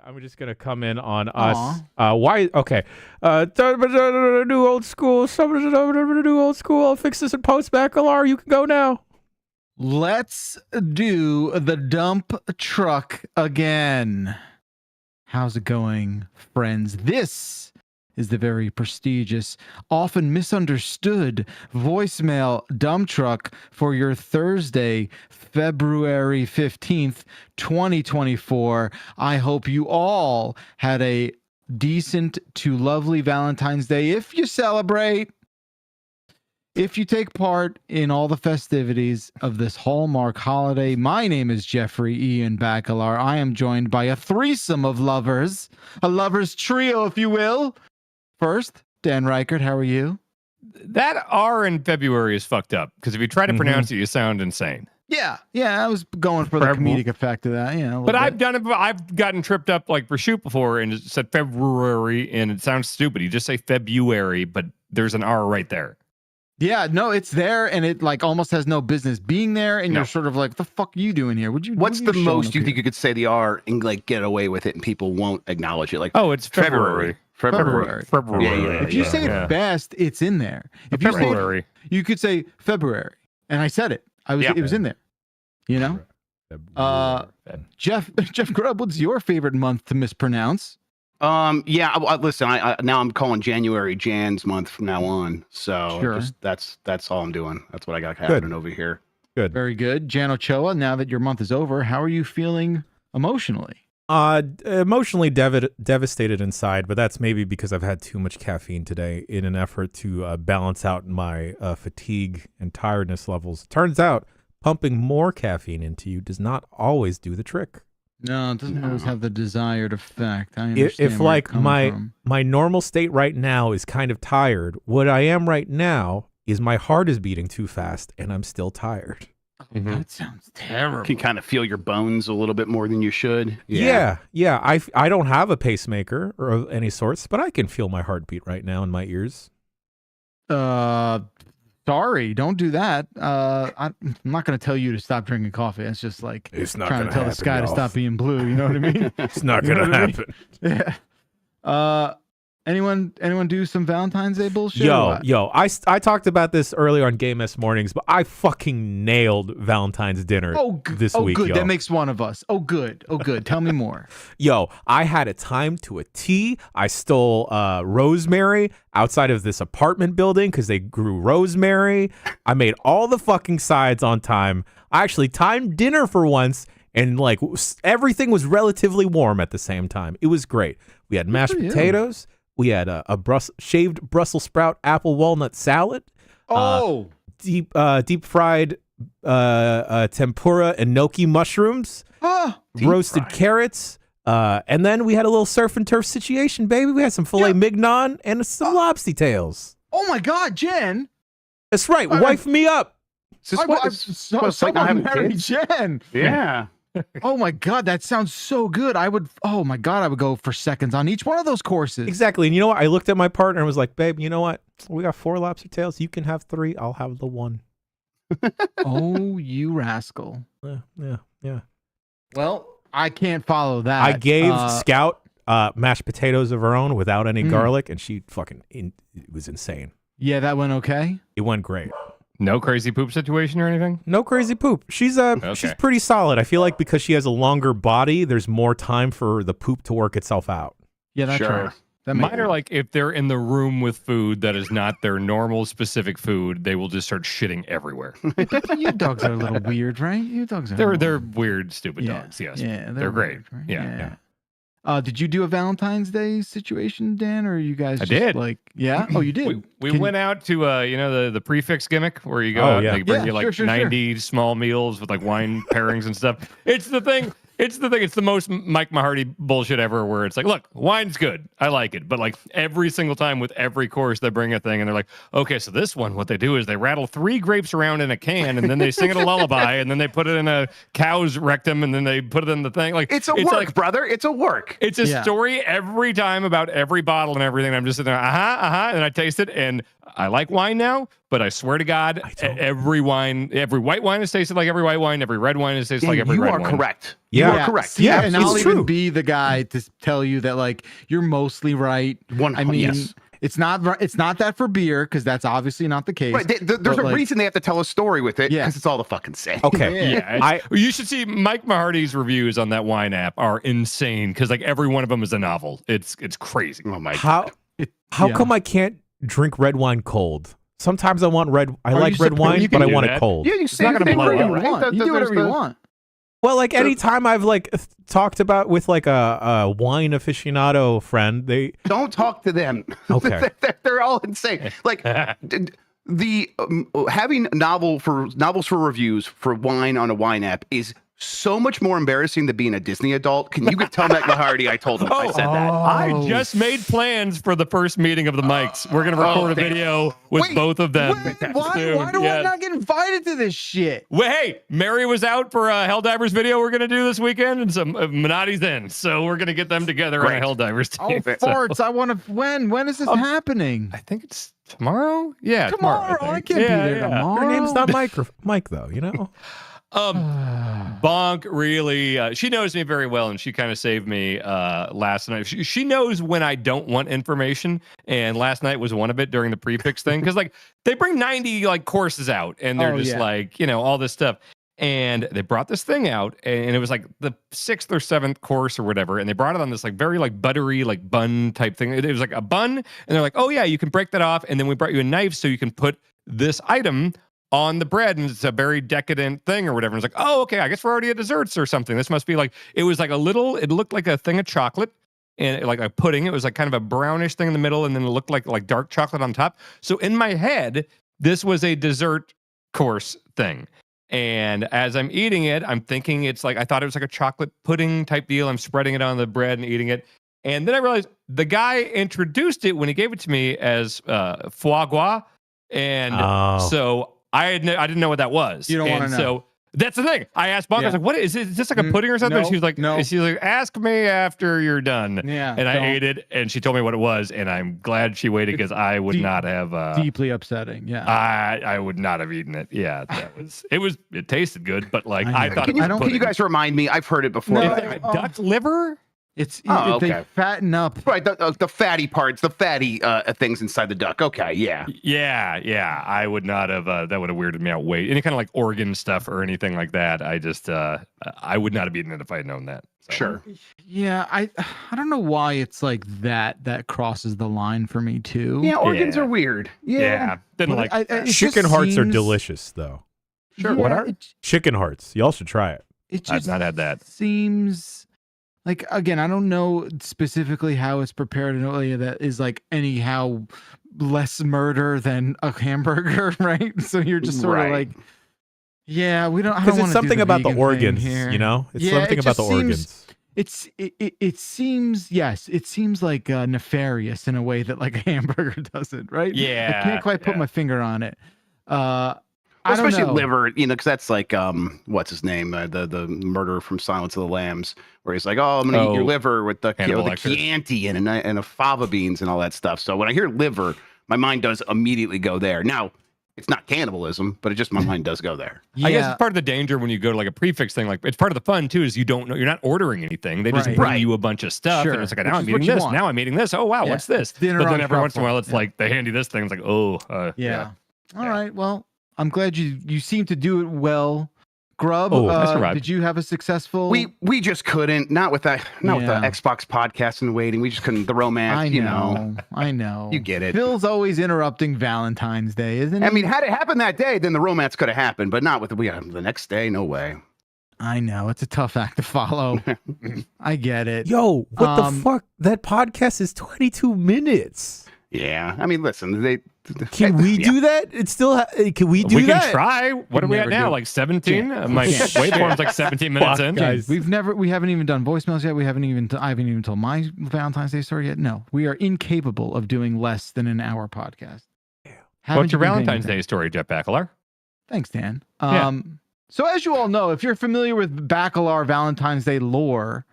I'm just gonna come in on us. Why? Okay. Do old school. Do old school. I'll fix this in post. Bacalar, you can go now. Let's do the dump truck again. How's it going, friends? This is the very prestigious, often misunderstood voicemail dump truck for your Thursday, February 15th, 2024. I hope you all had a decent to lovely Valentine's Day. If you celebrate, if you take part in all the festivities of this Hallmark holiday, my name is Jeffrey Ian Bacalar. I am joined by a threesome of lovers, a lovers trio, if you will. First, Dan Reichert, how are you? That R in February is fucked up because if you try to pronounce it, you sound insane. Yeah, I was going for the comedic effect of that. But I've done it. I've gotten tripped up like for shoot before and it said February and it sounds stupid. You just say February, but there's an R right there. Yeah, no, it's there and it like almost has no business being there. And you're sort of like, the fuck are you doing here? What's the most you think you could say the R and like get away with it and people won't acknowledge it? Like, oh, it's February. February. Yeah. If you say it fast, it's in there. If you February, you could say February, and I said it. It was in there. You know. Jeff Grubb, what's your favorite month to mispronounce? Listen, I now I'm calling January Jan's month from now on. So that's all I'm doing. That's what I got happening over here. Good. Very good. Jan Ochoa, now that your month is over, how are you feeling emotionally? Emotionally devastated inside, but that's maybe because I've had too much caffeine today in an effort to balance out my fatigue and tiredness levels. Turns out pumping more caffeine into you does not always do the trick. No, it doesn't always have the desired effect. I understand if like my normal state right now is kind of tired, what I am right now is my heart is beating too fast and I'm still tired. That sounds terrible. You can kind of feel your bones a little bit more than you should. Yeah. I don't have a pacemaker or of any sorts, but I can feel my heartbeat right now in my ears. Sorry, don't do that. I'm not going to tell you to stop drinking coffee. It's just like it's not trying to tell the sky to stop being blue. You know what I mean? It's not going to happen. Yeah. Anyone do some Valentine's Day bullshit? Yo, I talked about this earlier on Game S Mornings, but I fucking nailed Valentine's dinner this week. Good. Yo. That makes one of us. Oh, good. Tell me more. Yo, I had it timed to a T. I stole rosemary outside of this apartment building because they grew rosemary. I made all the fucking sides on time. I actually timed dinner for once, and like everything was relatively warm at the same time. It was great. We had mashed potatoes. We had a shaved Brussels sprout apple walnut salad. Deep fried tempura and gnocchi mushrooms. Roasted carrots. And then we had a little surf and turf situation, baby. We had some filet mignon and some lobster tails. Oh my God, Jen! That's right. Wife me up. Someone married Jen. Yeah. Oh my God, that sounds so good. I would go for seconds on each one of those courses. Exactly. And you know what? I looked at my partner and was like, babe, you know what? We got 4 lobster tails. You can have 3. I'll have the 1. Oh, you rascal. Yeah. Well, I can't follow that. I gave Scout mashed potatoes of her own without any garlic, and she it was insane. Yeah, that went okay? It went great. No crazy poop situation or anything? No crazy poop. She's pretty solid. I feel like because she has a longer body, there's more time for the poop to work itself out. Yeah, that's right. Mine are like if they're in the room with food that is not their normal specific food, they will just start shitting everywhere. You dogs are a little weird, right? You dogs are. They're weird, stupid dogs. Yes. Yeah, they're great. Weird, right? Yeah. Did you do a Valentine's Day situation, Dan, or you guys? I did. Oh, you did. We went out to the prefix gimmick where you go out and they bring you like 90 small meals with like wine pairings and stuff. It's the thing. It's the most Mike Mahardy bullshit ever where it's like, look, wine's good. I like it. But like every single time with every course, they bring a thing and they're like, okay, so this one, what they do is they rattle 3 grapes around in a can and then they sing it a lullaby and then they put it in a cow's rectum and then they put it in the thing. Like it's work, brother. It's a work. It's a story every time about every bottle and everything. I'm just sitting there, and I taste it and I like wine now, but I swear to God, every white wine is tasted like every white wine. Every red wine is tasted like every red wine. You are correct. Yeah. You are correct. See, and I'll true. even be the guy to tell you that like you're mostly right. I mean, yes. It's not that for beer, because that's obviously not the case. Right. There's a reason they have to tell a story with it, because it's all the fucking same. Okay. Yeah. You should see Mike Mahardy's reviews on that wine app are insane, because like every one of them is a novel. It's crazy. Oh my God. How come I can't drink red wine cold? Sometimes I want I like red wine, but I want it cold. Yeah, it's not gonna blow up. You do whatever you want. Well, like anytime I've like talked about with like a wine aficionado friend, they don't talk to them. Okay, they're all insane. Like the having novels for reviews for wine on a wine app is so much more embarrassing than being a Disney adult. Can you tell Matt Mahardy I told him I said that? I just made plans for the first meeting of the mics. We're going to record a video with both of them. Why do I not get invited to this shit? Well, hey, Mary was out for a Helldivers video we're going to do this weekend, and some Minotti's in. So we're going to get them together on a Helldivers team. Oh, farts. I want to, when is this happening? I think it's tomorrow. Yeah, tomorrow. I can't be there tomorrow. Her name's not Mike though, you know? Bonk really, she knows me very well, and she kind of saved me last night. She knows when I don't want information, and last night was one of it during the prefix thing, because like they bring 90 like courses out, and they're like, you know, all this stuff, and they brought this thing out, and it was like the 6th or 7th course or whatever, and they brought it on this like very like buttery like bun type thing. It was like a bun, and they're like, oh yeah, you can break that off, and then we brought you a knife so you can put this item on the bread, and it's a very decadent thing or whatever. And it's like, oh, okay, I guess we're already at desserts or something. This must be like, it was like it looked like a thing of chocolate, and like a pudding. It was like kind of a brownish thing in the middle, and then it looked like dark chocolate on top. So in my head, this was a dessert course thing. And as I'm eating it, I'm thinking it's like, I thought it was like a chocolate pudding type deal. I'm spreading it on the bread and eating it. And then I realized the guy introduced it when he gave it to me as foie gras. And so I didn't know what that was. You don't want to know. So that's the thing. I asked Bonk, I was like, what is this like a pudding or something? No, she was like, ask me after you're done. Yeah. And I ate it, and she told me what it was, and I'm glad she waited, because I would not have deeply upsetting. Yeah. I would not have eaten it. Yeah. It tasted good, but like I thought can you guys remind me? I've heard it before. Duck liver? They fatten up. Right, the fatty parts, the fatty things inside the duck. Okay, yeah. Yeah. I would not have, that would have weirded me out way. Any kind of like organ stuff or anything like that, I just, I would not have eaten it if I had known that. So. Sure. Yeah, I don't know why it's like that crosses the line for me too. Yeah, organs are weird. Yeah. Didn't like chicken hearts are delicious though. Sure. What are chicken hearts? Y'all should try it. I've not had that. Seems like, again, I don't know specifically how it's prepared in a way that is like anyhow less murder than a hamburger, right? So you're just sort of like, yeah, we don't. Because it's something about the organs, you know. It's something about the organs. It seems it seems like nefarious in a way that like a hamburger doesn't, right? Yeah, I can't quite put my finger on it. Especially liver, you know, because that's like what's his name, the murderer from Silence of the Lambs, where he's like, oh, I'm gonna eat your liver with the Chianti and a fava beans and all that stuff. So when I hear liver, my mind does immediately go there. Now, it's not cannibalism, but my mind does go there. Yeah. I guess it's part of the danger when you go to like a prefix thing. Like, it's part of the fun too, is you don't know, you're not ordering anything. They just bring you a bunch of stuff, and it's like, now I'm eating this, now I'm eating this. Oh wow, what's this? But then every once in a while, it's like they hand you this thing. It's like, oh, All right, well, I'm glad you seem to do it well. Grub, did you have a successful? We just couldn't. Not with that. Not with the Xbox podcast and waiting. We just couldn't. The romance. I know. You get it. Phil's always interrupting Valentine's Day, isn't he? I mean, had it happened that day, then the romance could have happened, but not with the next day. No way. I know, it's a tough act to follow. I get it. Yo, what the fuck? That podcast is 22 minutes. Yeah, I mean, listen, can we do that? It's still. Can we do that? We can try. What are we at now? Like 17? My waveform's like 17 minutes in. Guys, we haven't even done voicemails yet. I haven't even told my Valentine's Day story yet. No, we are incapable of doing less than an hour podcast. What's your Valentine's Day story, Jeff Bakalar? Thanks, Dan. So as you all know, if you're familiar with Bakalar Valentine's Day lore,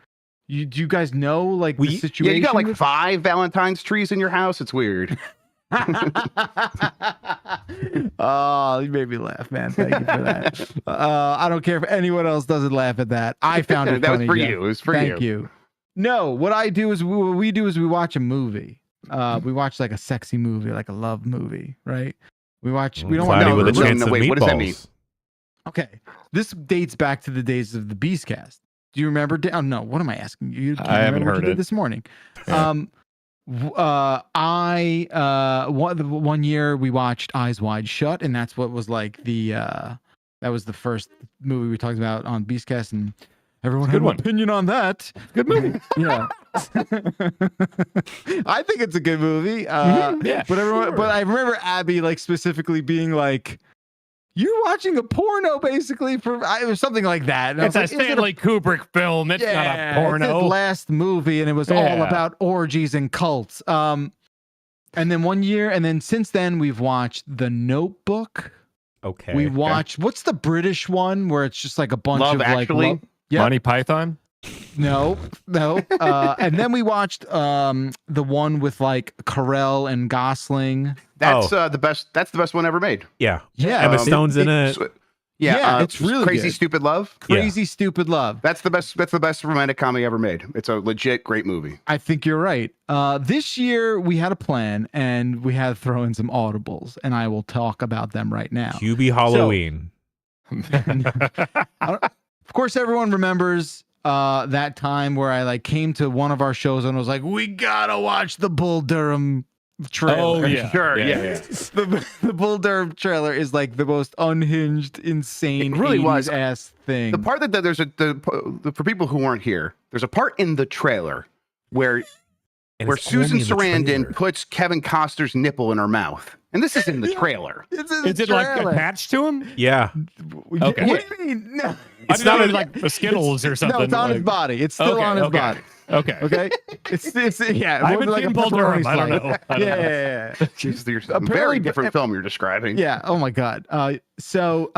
do you guys know like the situation? Yeah, you got like 5 Valentine's trees in your house. It's weird. Oh, you made me laugh, man. Thank you for that. I don't care if anyone else doesn't laugh at that. I found it that funny. was for Jeff. you. It was for Thank you. No, what we do is we watch a movie. We watch like a sexy movie, like a love movie, right? We watch. We don't want Cloudy with a chance of wait, meatballs. what does that mean? Okay, this dates back to the days of the Beastcast. Do you remember? Oh no, what am I asking you? I haven't heard it this morning. Yeah. One year we watched Eyes Wide Shut, and that's what was like that was the first movie we talked about on Beastcast, and everyone had an opinion on that. Good movie. Yeah. I think it's a good movie. Yeah. But I remember Abby like specifically being like, "You're watching a porno, basically," or something like that. And it's a Stanley Kubrick film. It's not a porno. It's his last movie, and it was all about orgies and cults. And then one year, and then since then, we've watched The Notebook. Okay. We watched what's the British one where it's just like a bunch Love of Actually? like yep. Monty Python. No. And then we watched the one with like Carell and Gosling. That's the best. That's the best one ever made. Yeah. Yeah. Emma Stone's in it. Yeah, it's really Crazy good. Stupid Love. Crazy Stupid Love. That's the best. That's the best romantic comedy ever made. It's a legit great movie. I think you're right. This year we had a plan, and we had to throw in some audibles, and I will talk about them right now. QB Halloween. Of course, everyone remembers that time where I like came to one of our shows and was like, "We gotta watch the Bull Durham trailer." Oh yeah, sure, yeah. The Bull Durham trailer is like the most unhinged, insane, It really was ass thing. The part that there's for people who weren't here, there's a part in the trailer where Susan Sarandon puts Kevin Costner's nipple in her mouth, and this is in the trailer. Is it like attached to him? Yeah. Okay. What do you mean? No. It's not like the Skittles or something. No, it's on like... his body. It's still on his body. Okay. It's yeah. I haven't seen Bull Durham. I don't know. Yeah. Jesus, there's a very different film you're describing. Yeah. Oh my God. So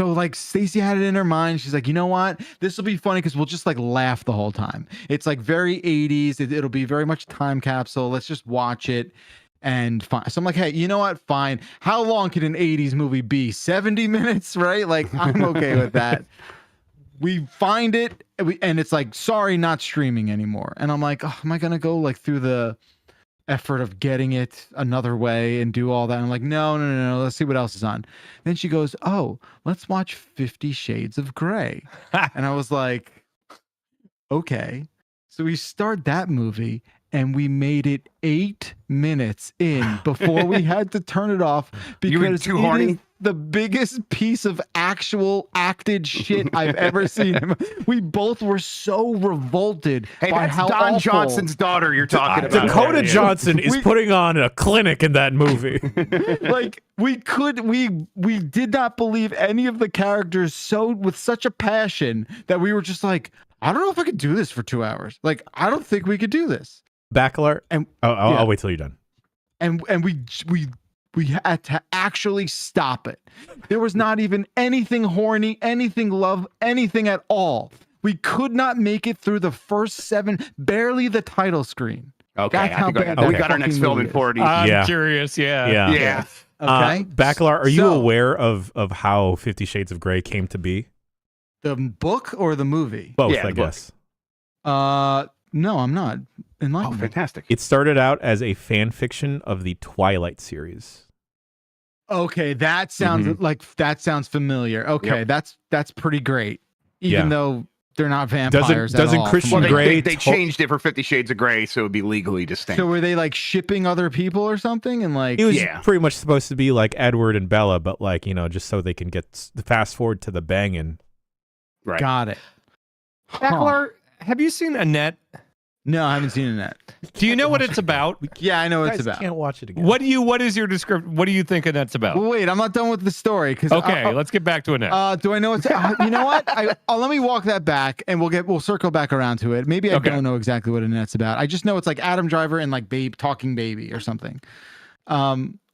like Stacey had it in her mind. She's like, you know what? This will be funny because we'll just like laugh the whole time. It's like very 80s. It'll be very much time capsule. Let's just watch it. And fine. So I'm like, hey, you know what? Fine. How long can an 80s movie be? 70 minutes, right? Like, I'm okay with that. We find it, and it's like, sorry, not streaming anymore. And I'm like, oh, am I going to go like through the effort of getting it another way and do all that? And I'm like, no. Let's see what else is on. Then she goes, oh, let's watch 50 Shades of Grey. And I was like, okay. So we start that movie, and we made it 8 minutes in before we had to turn it off because too horny. Is the biggest piece of actual acted shit I've ever seen. We both were so revolted by that's how Don awful. Johnson's daughter you're talking about. Dakota Johnson is putting on a clinic in that movie. Like we did not believe any of the characters with such a passion that we were just like, I don't know if I could do this for 2 hours. Like, I don't think we could do this. Back alert. And I'll wait till you're done. And we had to actually stop it. There was not even anything horny, anything love, anything at all. We could not make it through the first 7, barely the title screen. Okay, That's how bad we got our next film in 40. I'm curious. Yeah. Okay. Bacalar, are you aware of how 50 Shades of Grey came to be? The book or the movie? Both, Yeah, I guess. No, I'm not. Oh, fantastic. It started out as a fan fiction of the Twilight series. Okay, that sounds familiar. Okay, that's pretty great. Even though they're not vampires doesn't at all. Christian Grey they changed it for 50 Shades of Grey so it would be legally distinct. So were they like shipping other people or something? And like it was pretty much supposed to be like Edward and Bella, but like, just so they can get fast forward to the banging. Right. Got it. Bacalar, have you seen Annette? No, I haven't seen that. Do you know what it's about? Yeah, I know what it's about. Can't watch it again. What is your description? What do you think Annette's about? Well, wait, I'm not done with the story. Okay, let's get back to Annette. Do I know what's? You know what? Let me walk that back, and we'll circle back around to it. Maybe I don't know exactly what Annette's about. I just know it's like Adam Driver and like talking baby or something.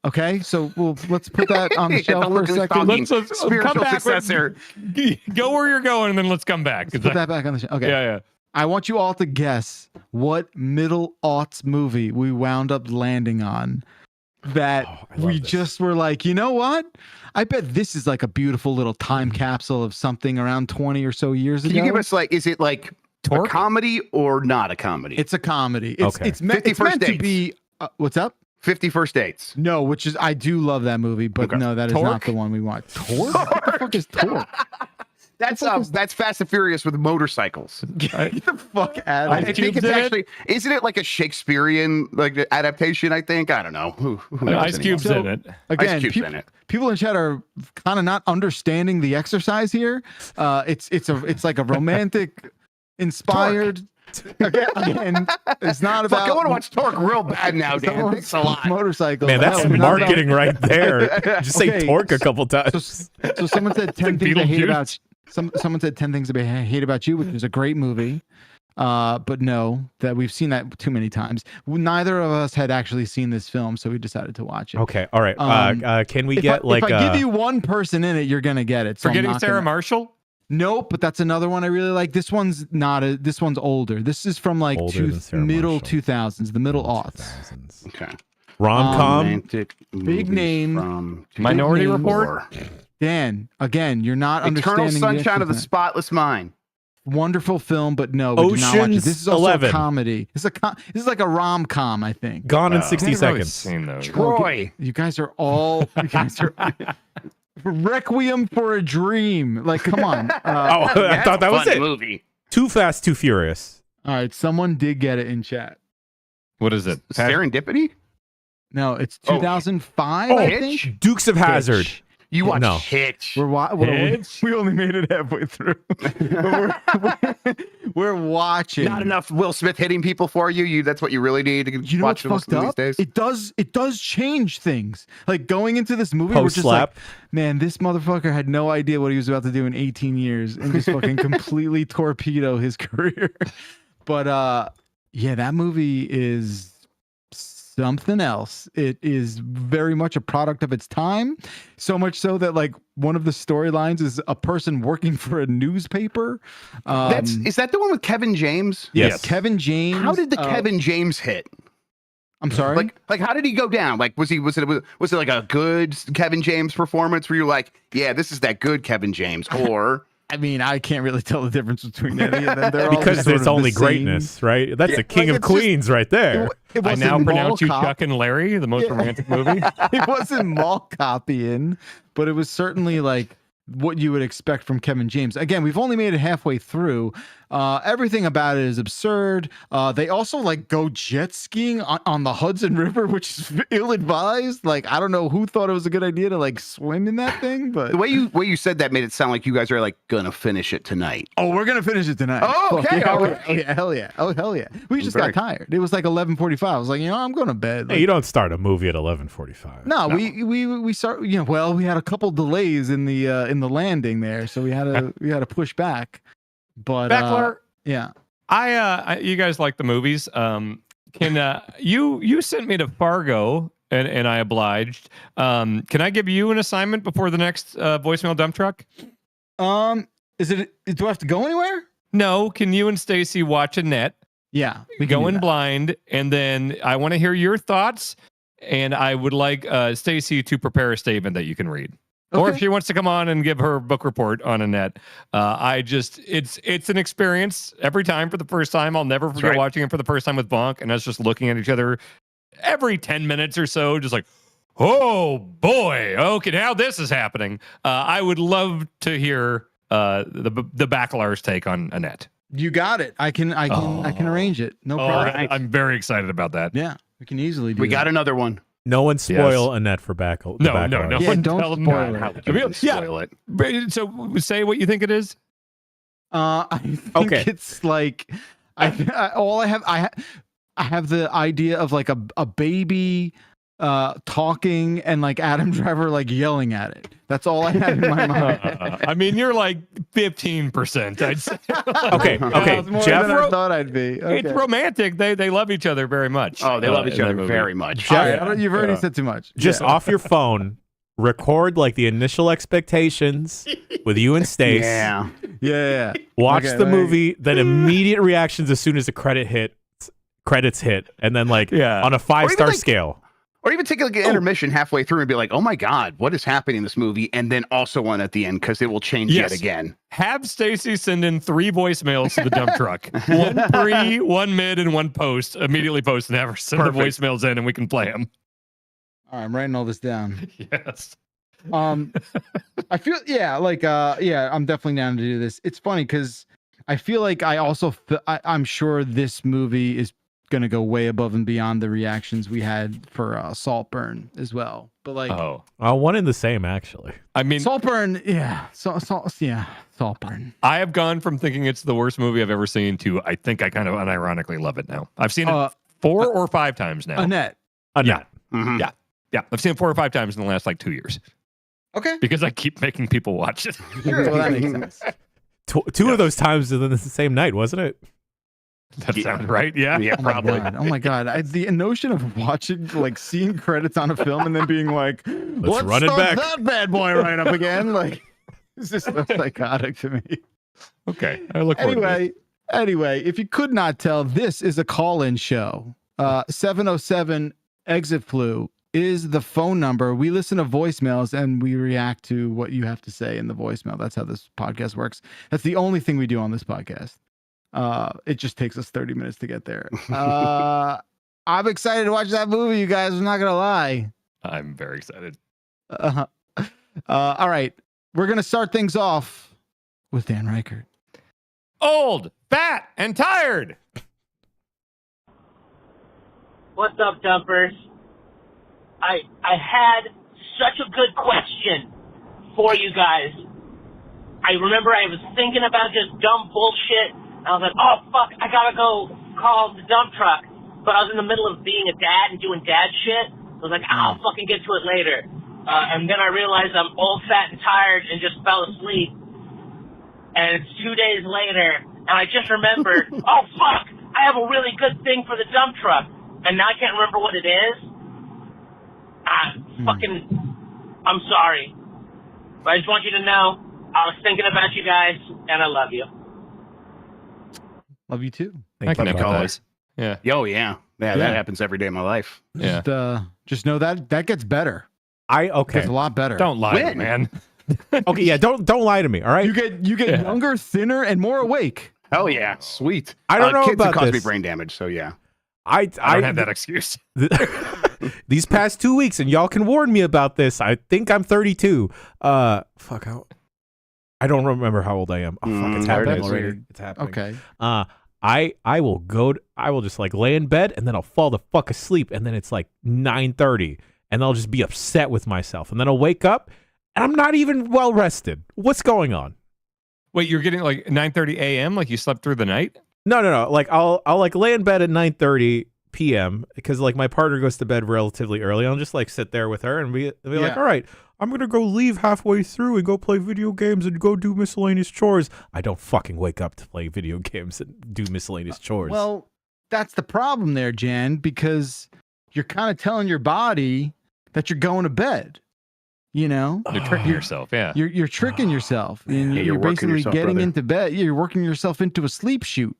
Okay, so let's put that on the shelf for a second. Let's spiritual come back successor. Go where you're going, and then let's come back. Let's put that back on the shelf. Okay. Yeah. I want you all to guess what middle aughts movie we wound up landing on that we just were like, you know what? I bet this is like a beautiful little time capsule of something around 20 or so years ago. Can you give us is it like a comedy or not a comedy? It's a comedy. It's meant to be, what's up? 50 First Dates. No, which is, I do love that movie, but no, that is not the one we want. Torque? What the fuck is Torque? That's Fast and Furious with motorcycles. Get the fuck out of here. I think it's actually, isn't it like a Shakespearean adaptation? I think, I don't know. Who Ice Cube's in it. Again, people in chat are kind of not understanding the exercise here. It's like a romantic inspired. Again, it's not about. I want to watch Torque real bad now, Dan. It's a lot. Motorcycle. Man, that's marketing right there. Just say Torque a couple times. So someone said 10 things I hate about. Someone said 10 things I hate about you, which is a great movie. But no, that we've seen that too many times. Neither of us had actually seen this film, so we decided to watch it. Okay, all right. Can we get if I give you one person in it, you're gonna get it. So Forgetting Sarah Marshall? Nope, but that's another one I really like. This one's this one's older. This is from like middle 2000s, the middle aughts. Okay. Rom-com. Big name. From Minority Report. Dan, again, you're not Eternal understanding. Sunshine of the Spotless Mind. Wonderful film, but no, we do not watch it. This is also 11. a comedy. This is like a rom-com, I think. Gone in 60 seconds. Troy. You guys are all. You guys are. Requiem for a Dream. Like, come on. I thought that was it. Movie. Too Fast, Too Furious. All right, someone did get it in chat. What is it? Serendipity? No, it's 2005. I think. Dukes of Hazzard. You watch Hitch. We only made it halfway through. we're watching. Not enough Will Smith hitting people for you. That's what you really need to watch these days. It does change things. Like going into this movie, Post we're just slap. like, man, this motherfucker had no idea what he was about to do in 18 years and just fucking completely torpedo his career. But yeah, that movie is something else. It is very much a product of its time, so much so that like one of the storylines is a person working for a newspaper. Is that the one with Kevin James? Yes. Kevin James. How did the Kevin James hit? I'm sorry. Like how did he go down? Like was it like a good Kevin James performance where you're like, yeah, this is that good Kevin James, or I mean, I can't really tell the difference between any of them. They're because it's only greatness, right? That's the King of Queens right there. I now pronounce you Chuck and Larry, the most romantic movie. It wasn't mall copying, but it was certainly like what you would expect from Kevin James. Again, we've only made it halfway through. Everything about it is absurd. They also like go jet skiing on the Hudson River, which is ill-advised. Like, I don't know who thought it was a good idea to like swim in that thing, but the way you said that made it sound like you guys are like gonna finish it tonight. Oh, we're gonna finish it tonight. Oh, okay. All right. Oh, yeah, hell yeah. Oh, hell yeah. We just got tired. It was like 11:45. I was like, I'm going to bed. Like, hey, you don't start a movie at 11:45. No, we start. Well, we had a couple delays in the landing there, so we had to push back. But Beckler, yeah, you guys like the movies? Can you sent me to Fargo and I obliged. Can I give you an assignment before the next voicemail dump truck? Is it? Do I have to go anywhere? No. Can you and Stacy watch Annette? Yeah, we go in blind, and then I want to hear your thoughts, and I would like Stacy to prepare a statement that you can read. Okay. Or if she wants to come on and give her book report on Annette, it's an experience every time for the first time. I'll never forget watching it for the first time with Bonk and us just looking at each other every 10 minutes or so, just like, oh boy, okay, now this is happening. I would love to hear the Bachelar's take on Annette. You got it. I can arrange it. No problem. Right. I'm very excited about that. Yeah, we can easily do. We got another one. No one spoil Annette for Bachelar. No. Yeah, don't spoil it. Spoil it. So say what you think it is. I think it's like I have the idea of like a baby talking and like Adam Driver like yelling at it. That's all I have in my mind. I mean, you're like 15%, I'd say. Okay. More Jeff, than I thought I'd be. Okay. It's romantic. They love each other very much. Oh, they love each other very much. Jeff, you've already said too much. Just off your phone, record like the initial expectations with you and Stace. Yeah. Watch the movie, then immediate reactions as soon as the credit hits, credits hit, and then like on a 5-star like, scale. Or even take like an intermission halfway through and be like, oh my God, what is happening in this movie? And then also one at the end because it will change yet again. Have Stacy send in 3 voicemails to the dump truck. 1 pre, 1 mid, and 1 post. Immediately post and have her send the voicemails in and we can play them. All right, I'm writing all this down. Yes. I feel, I'm definitely down to do this. It's funny because I feel like I also, I'm sure this movie is going to go way above and beyond the reactions we had for Saltburn as well. But like, one in the same actually. I mean, Saltburn, Saltburn. I have gone from thinking it's the worst movie I've ever seen to I think I kind of unironically love it now. I've seen it 4 or 5 times now. Annette. Yeah. Mm-hmm. Yeah. I've seen it 4 or 5 times in the last like 2 years. Okay. Because I keep making people watch it. Sure, well, that makes sense. Two of those times within the same night, wasn't it? That sounds right. Yeah. Yeah, probably. Oh my God. The notion of watching, like seeing credits on a film and then being like, let's run it back. That bad boy right up again. Like, it's just so psychotic to me. Okay. I look forward to it. Anyway, if you could not tell, this is a call-in show. 707 exit flu is the phone number. We listen to voicemails and we react to what you have to say in the voicemail. That's how this podcast works. That's the only thing we do on this podcast. It just takes us 30 minutes to get there. I'm excited to watch that movie, you guys. I'm not gonna lie. I'm very excited. All right, we're gonna start things off with Dan Reichert. Old, fat, and tired. What's up, dumpers? I had such a good question for you guys. I remember I was thinking about just dumb bullshit. I was like, oh, fuck, I gotta go call the dump truck. But I was in the middle of being a dad and doing dad shit. I was like, I'll fucking get to it later. And then I realized I'm old, fat, and tired and just fell asleep. And it's 2 days later, and I just remembered, oh, fuck, I have a really good thing for the dump truck. And now I can't remember what it is. I'm sorry. But I just want you to know, I was thinking about you guys, and I love you. Love you too. I can empathize. Yeah. Oh yeah. That happens every day of my life. Yeah. Just know that gets better. Okay. It's a lot better. Don't lie, man. Okay, yeah. Don't lie to me. All right. You get younger, thinner, and more awake. Hell yeah, sweet. I don't know kids about that cause this. me brain damage. So yeah. I don't have that excuse. These past 2 weeks, and y'all can warn me about this. I think I'm 32. I don't remember how old I am. Oh, fuck, it's happening already. It's happening. Okay. I will just like lay in bed and then I'll fall the fuck asleep and then it's like 9:30 and I'll just be upset with myself and then I'll wake up and I'm not even well rested. What's going on? Wait, you're getting like 9:30 a.m. like you slept through the night? No. Like I'll like lay in bed at 9:30 p.m. because like my partner goes to bed relatively early. I'll just like sit there with her and be like, all right, I'm going to go leave halfway through and go play video games and go do miscellaneous chores. I don't fucking wake up to play video games and do miscellaneous chores. Well, that's the problem there, Jan, because you're kind of telling your body that you're going to bed. You know? You're tricking yourself, yeah. You're tricking yourself. And you're basically getting into bed. You're working yourself into a sleep shoot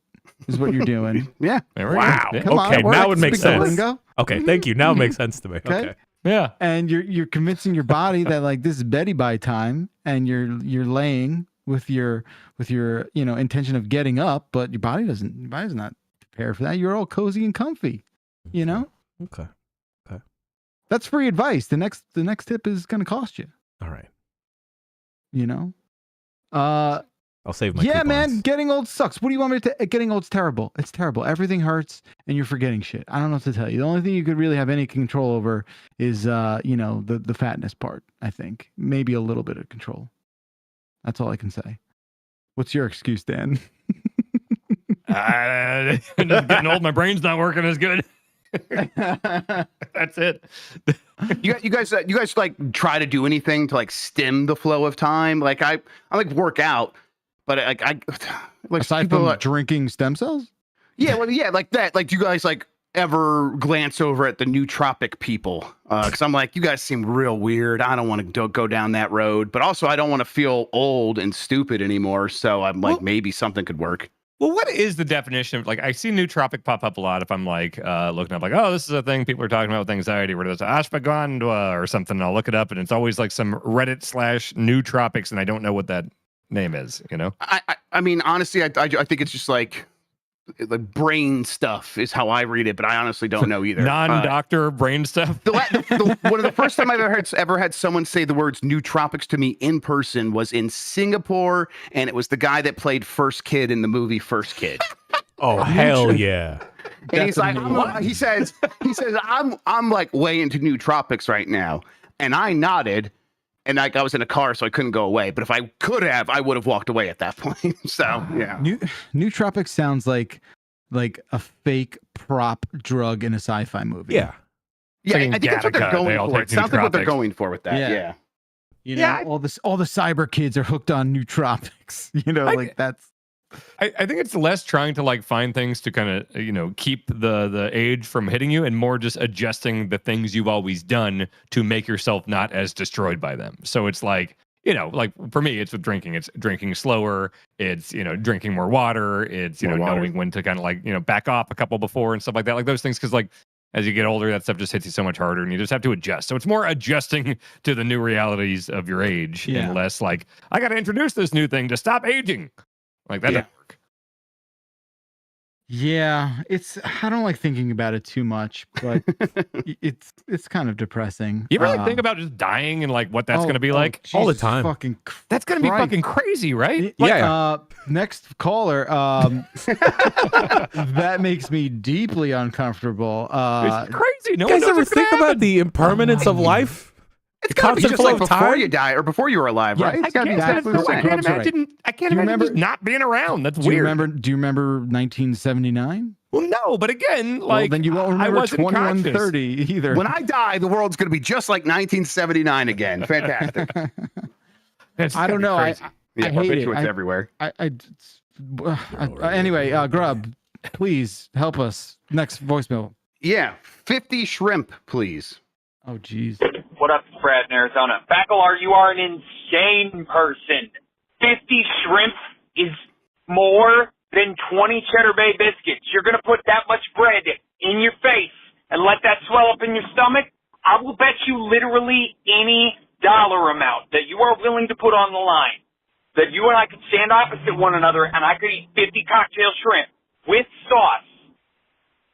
is what you're doing. Yeah. Wow. Come on, okay, now it makes sense. Okay, thank you. Now it makes sense to me. Okay. Yeah. And you're convincing your body that like this is Betty by time and you're laying with your intention of getting up, but your body's not prepared for that. You're all cozy and comfy, you know? Okay. That's free advice. The next tip is going to cost you. All right. You know? I'll save my coupons. Man, getting old sucks. What do you want me to getting old's terrible. It's terrible. Everything hurts and you're forgetting shit. I don't know what to tell you. The only thing you could really have any control over is the fatness part, I think. Maybe a little bit of control. That's all I can say. What's your excuse, Dan? I'm just getting old, my brain's not working as good. That's it. You guys like try to do anything to like stem the flow of time? Like I like work out, but I like aside from drinking stem cells. Yeah, like that. Like, do you guys like ever glance over at the nootropic people? Because I'm like, you guys seem real weird. I don't want to go down that road, but also I don't want to feel old and stupid anymore. So I'm like, maybe something could work. Well, what is the definition of, like, I see nootropic pop up a lot if I'm like looking up like, oh, this is a thing people are talking about with anxiety, where there's ashwagandha or something, and I'll look it up and it's always like some Reddit / nootropics, and I don't know what that name is, you know? I mean, honestly, I think it's just like brain stuff is how I read it, but I honestly don't know either. Non-doctor brain stuff. One of the first time I've ever had someone say the words nootropics to me in person was in Singapore, and it was the guy that played First Kid in the movie First Kid. Oh, hell yeah. And he's like, he says, I'm like way into nootropics right now. And I nodded, and like I was in a car, so I couldn't go away. But if I could have, I would have walked away at that point. So yeah. Nootropics sounds like a fake prop drug in a sci-fi movie. Yeah. Yeah, I think that's what they're going for. It sounds like what they're going for with that. Yeah. You know, all the cyber kids are hooked on nootropics. You know, that's. I think it's less trying to like find things to kind of, you know, keep the age from hitting you, and more just adjusting the things you've always done to make yourself not as destroyed by them. So it's like, you know, like for me, it's with drinking. It's drinking slower. It's, you know, drinking more water. It's, you know, knowing when to kind of like, you know, back off a couple before and stuff like that. Like those things, because like as you get older, that stuff just hits you so much harder, and you just have to adjust. So it's more adjusting to the new realities of your age, and less like, I got to introduce this new thing to stop aging. Like that doesn't work. Yeah, I don't like thinking about it too much, but it's kind of depressing. You really think about just dying and like what that's going to be like Jesus all the time? That's going to be fucking crazy, right? Next caller. That makes me deeply uncomfortable. It's crazy. No you guys one knows ever think about the impermanence of life? It's got to be just like before you die or before you were alive, right? I can't imagine just not being around. That's weird. Do you remember 1979? Well, no, but again, like, then you won't remember 2130 either. When I die, the world's going to be just like 1979 again. Fantastic. I don't know. I hate it. Everywhere. Anyway, Grub, please help us. Next voicemail. Yeah, 50 shrimp, please. Oh, geez. What up, Brad in Arizona? Bacalar, you are an insane person. 50 shrimp is more than 20 Cheddar Bay biscuits. You're going to put that much bread in your face and let that swell up in your stomach? I will bet you literally any dollar amount that you are willing to put on the line that you and I could stand opposite one another and I could eat 50 cocktail shrimp with sauce,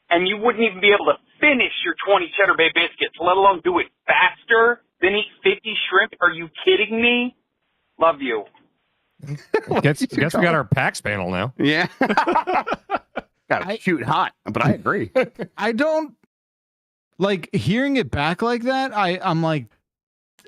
and you wouldn't even be able to finish your 20 Cheddar Bay biscuits, let alone do it faster than eat 50 shrimp. Are you kidding me? Love you. Guess we got our PAX panel now. Yeah. Gotta shoot hot, but I agree. I don't like hearing it back like that. I'm like,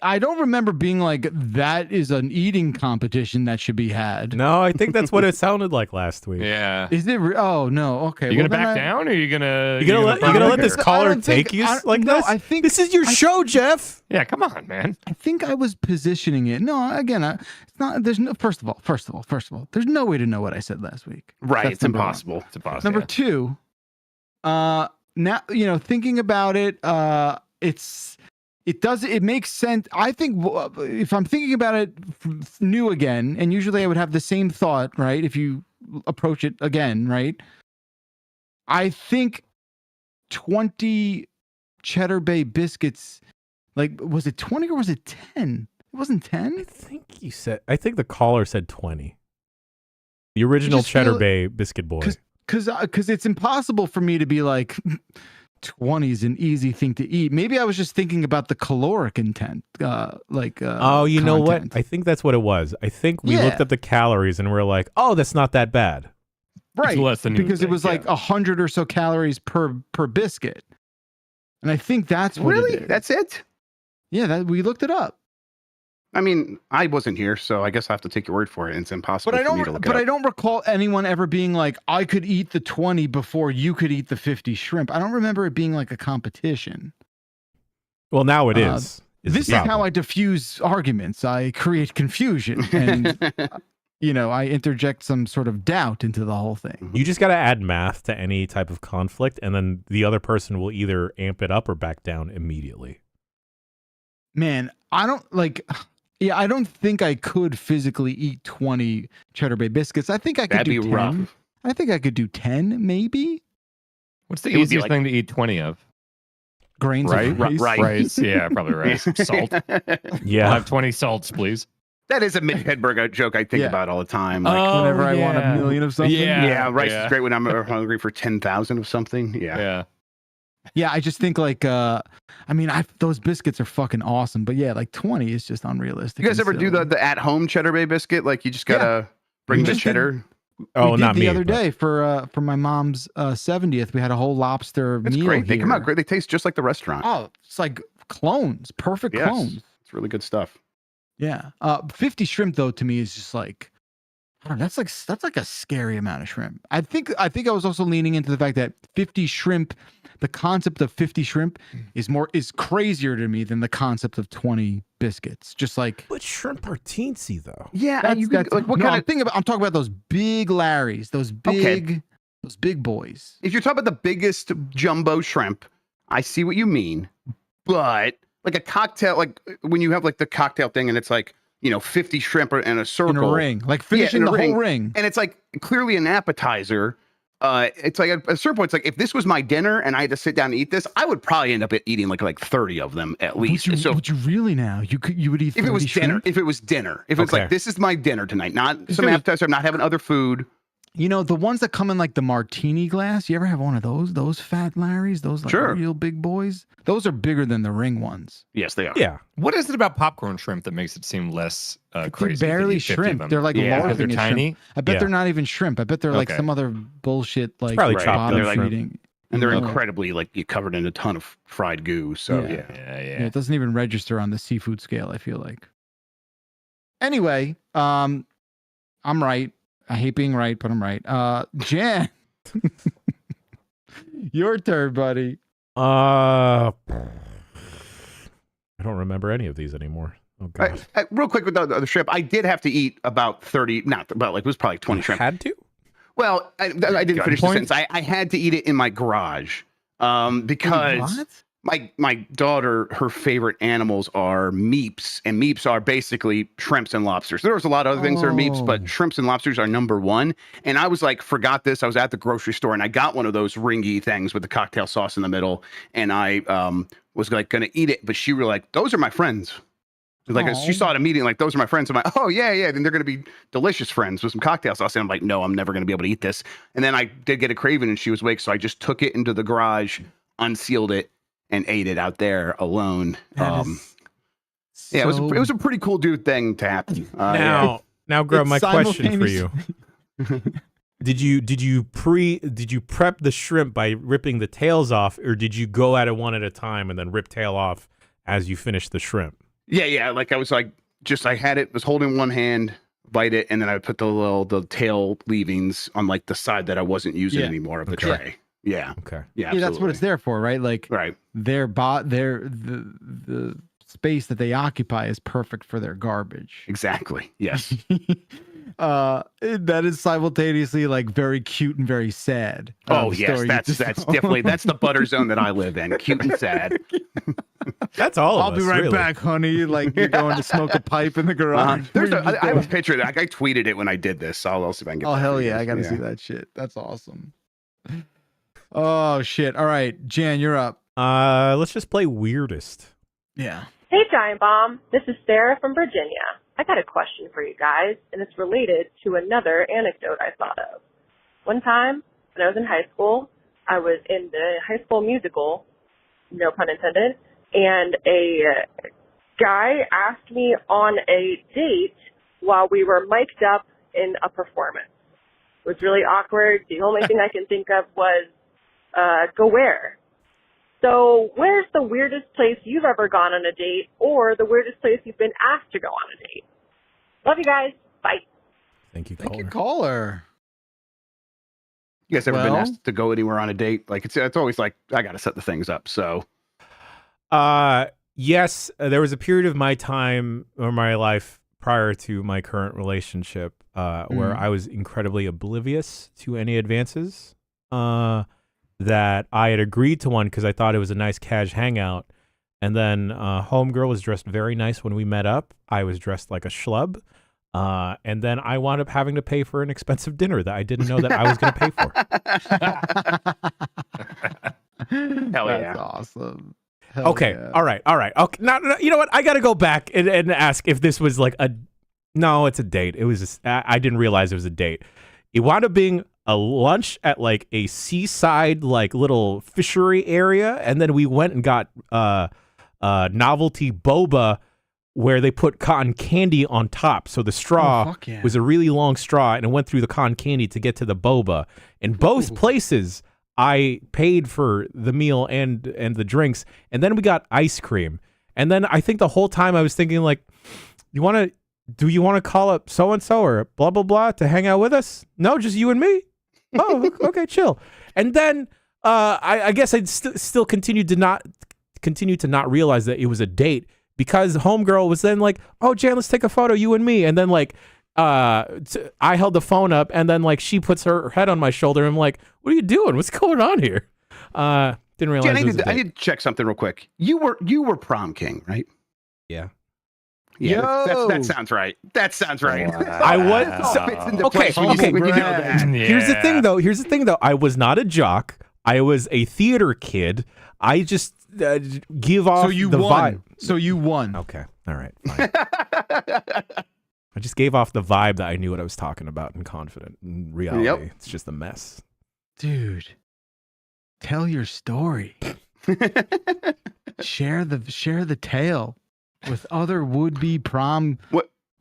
I don't remember being like, that is an eating competition that should be had. No, I think that's what it sounded like last week. Yeah. Is it? Oh no. Okay. You gonna back down, or you gonna let this caller take you like this? I think this is your show, Jeff. Yeah, come on, man. I think I was positioning it. No, again, it's not. There's no. First of all, there's no way to know what I said last week. Right. It's impossible. It's impossible. Number two. Now thinking about it, it makes sense. I think if I'm thinking about it new again, and usually I would have the same thought, right? If you approach it again, right? I think 20 Cheddar Bay biscuits, like, was it 20 or was it 10? It wasn't 10? I think the caller said 20. The original Cheddar Bay biscuit boy. Because it's impossible for me to be like, 20 is an easy thing to eat. Maybe I was just thinking about the caloric intent. Know what? I think that's what it was. I think we looked up the calories and we're like, oh, that's not that bad. Right. It's less than because it was like 100 or so calories per biscuit. And I think that's what really? It is. That's it? Yeah, we looked it up. I mean, I wasn't here, so I guess I have to take your word for it. It's impossible for me to look it up. But I don't recall anyone ever being like, I could eat the 20 before you could eat the 50 shrimp. I don't remember it being like a competition. Well, now it is. This is how I diffuse arguments. I create confusion and, I interject some sort of doubt into the whole thing. You just got to add math to any type of conflict, and then the other person will either amp it up or back down immediately. Man, I don't think I could physically eat 20 Cheddar Bay biscuits. I think I could do 10. Rough. I think I could do 10, maybe. What's the easiest thing to eat 20 of? Grains of rice. Rice. Yeah, probably rice. Salt. Yeah. I'll have 20 salts, please. That is a Mitch Hedberg joke I think about all the time. Like whenever I want a million of something. Yeah, rice is great when I'm hungry for 10,000 of something. Yeah. Yeah, I just think like those biscuits are fucking awesome, but yeah, like 20 is just unrealistic. You guys ever do the at-home Cheddar Bay biscuit? Like you just gotta bring the cheddar. We did the other day for my mom's 70th. We had a whole lobster meal. Great. They here. come out great. They taste just like the restaurant. Oh, it's like clones, perfect clones. It's really good stuff. Yeah. 50 shrimp though to me is just like, I don't know, that's like a scary amount of shrimp. I think I was also leaning into the fact that 50 shrimp, the concept of 50 shrimp is crazier to me than the concept of 20 biscuits. Just like, but shrimp are teensy though. Yeah, I'm talking about those big Larrys, those big boys. If you're talking about the biggest jumbo shrimp, I see what you mean, but like a cocktail, like when you have like the cocktail thing and it's like, 50 shrimp in a circle. In a ring. Like finishing the whole ring. And it's like clearly an appetizer. It's like at a certain point, it's like if this was my dinner and I had to sit down and eat this, I would probably end up eating like 30 of them at least. Would you really now? You would eat 30 if it was shrimp? dinner. If it was dinner. If it's like, this is my dinner tonight, not some appetizer, I'm not having other food. The ones that come in like the martini glass, you ever have one of those fat Larrys? Those like real big boys? Those are bigger than the ring ones. Yes, they are. Yeah. What is it about popcorn shrimp that makes it seem less crazy? They're barely shrimp. They're like larger. They're tiny. Shrimp. I bet they're not even shrimp. I bet they're like some other bullshit like probably chopped bottom shrimp. feeding. And they're incredibly covered in a ton of fried goo. So yeah, it doesn't even register on the seafood scale, I feel like. Anyway, I'm right. I hate being right, but I'm right. Jan, your turn, buddy. I don't remember any of these anymore. Oh god. Real quick with the shrimp, I did have to eat about 30, it was probably 20 shrimp. Had to? Well, I didn't finish the sentence. I had to eat it in my garage because my daughter, her favorite animals are meeps, and meeps are basically shrimps and lobsters. There's a lot of other things that are meeps, but shrimps and lobsters are number one. And I was like, forgot this. I was at the grocery store and I got one of those ringy things with the cocktail sauce in the middle, and I was like going to eat it, but she was like, "Those are my friends." Like she saw it immediately, like, "Those are my friends." I'm like, "Oh yeah, then they're gonna be delicious friends with some cocktail sauce." And I'm like, "No, I'm never gonna be able to eat this." And then I did get a craving, and she was awake, so I just took it into the garage, unsealed it, and ate it out there alone. It was a pretty cool thing to happen. Now, Grub, my question for you: Did you prep the shrimp by ripping the tails off, or did you go at it one at a time and then rip tail off as you finish the shrimp? Yeah. Like I was like, I had it, was holding one hand, bite it, and then I would put the tail leavings on like the side that I wasn't using anymore of the tray. Yeah. Okay. Yeah. Yeah, that's what it's there for, right? Like, the space that they occupy is perfect for their garbage. Exactly. Yes. That is simultaneously like very cute and very sad. Oh yes, that's definitely the butter zone that I live in. Cute and sad. That's all. I'll be right back, honey. Like you're going to smoke a pipe in the garage. I have a picture of that. I tweeted it when I did this. So I'll see if I can get. Oh hell yeah! I got to see that shit. That's awesome. Oh shit! All right, Jan, you're up. Let's just play weirdest. Yeah. Hey, Giant Bomb. This is Sarah from Virginia. I got a question for you guys, and it's related to another anecdote I thought of. One time, when I was in high school, I was in the high school musical, no pun intended, and a guy asked me on a date while we were mic'd up in a performance. It was really awkward. The only thing I can think of was, go where? So where's the weirdest place you've ever gone on a date, or the weirdest place you've been asked to go on a date? Love you guys. Bye. Thank you, caller. You guys ever been asked to go anywhere on a date? Like it's always like, I got to set the things up. So, yes, there was a period of my time or my life prior to my current relationship where I was incredibly oblivious to any advances. That I had agreed to one because I thought it was a nice cash hangout. And then homegirl was dressed very nice when we met up. I was dressed like a schlub. And then I wound up having to pay for an expensive dinner that I didn't know that I was going to pay for. Hell yeah. That's awesome. Hell Okay. yeah. All right. Okay. Now, you know what? I got to go back and ask if this was like no, it's a date. It was just, I didn't realize it was a date. It wound up being a lunch at like a seaside, like little fishery area. And then we went and got novelty boba where they put cotton candy on top. So the straw was a really long straw and it went through the cotton candy to get to the boba. In both places, I paid for the meal and the drinks. And then we got ice cream. And then I think the whole time I was thinking like, do you want to call up so-and-so or blah, blah, blah to hang out with us? No, just you and me? Oh, okay, chill. And then I guess I'd still continue to not realize that it was a date because homegirl was then like, oh, Jan, let's take a photo, you and me. And then like I held the phone up and then like she puts her head on my shoulder and I'm like, what are you doing? What's going on here? Didn't realize Jan, I need to check something real quick. You were prom king, right? Yeah. Yeah, that sounds right. That sounds right. I was okay. When you know that. Yeah. Here's the thing, though. I was not a jock. I was a theater kid. I just give off vibe. So you won. Okay. All right. Fine. I just gave off the vibe that I knew what I was talking about and confident. In reality, it's just a mess. Dude, tell your story. Share the tale with other would-be prom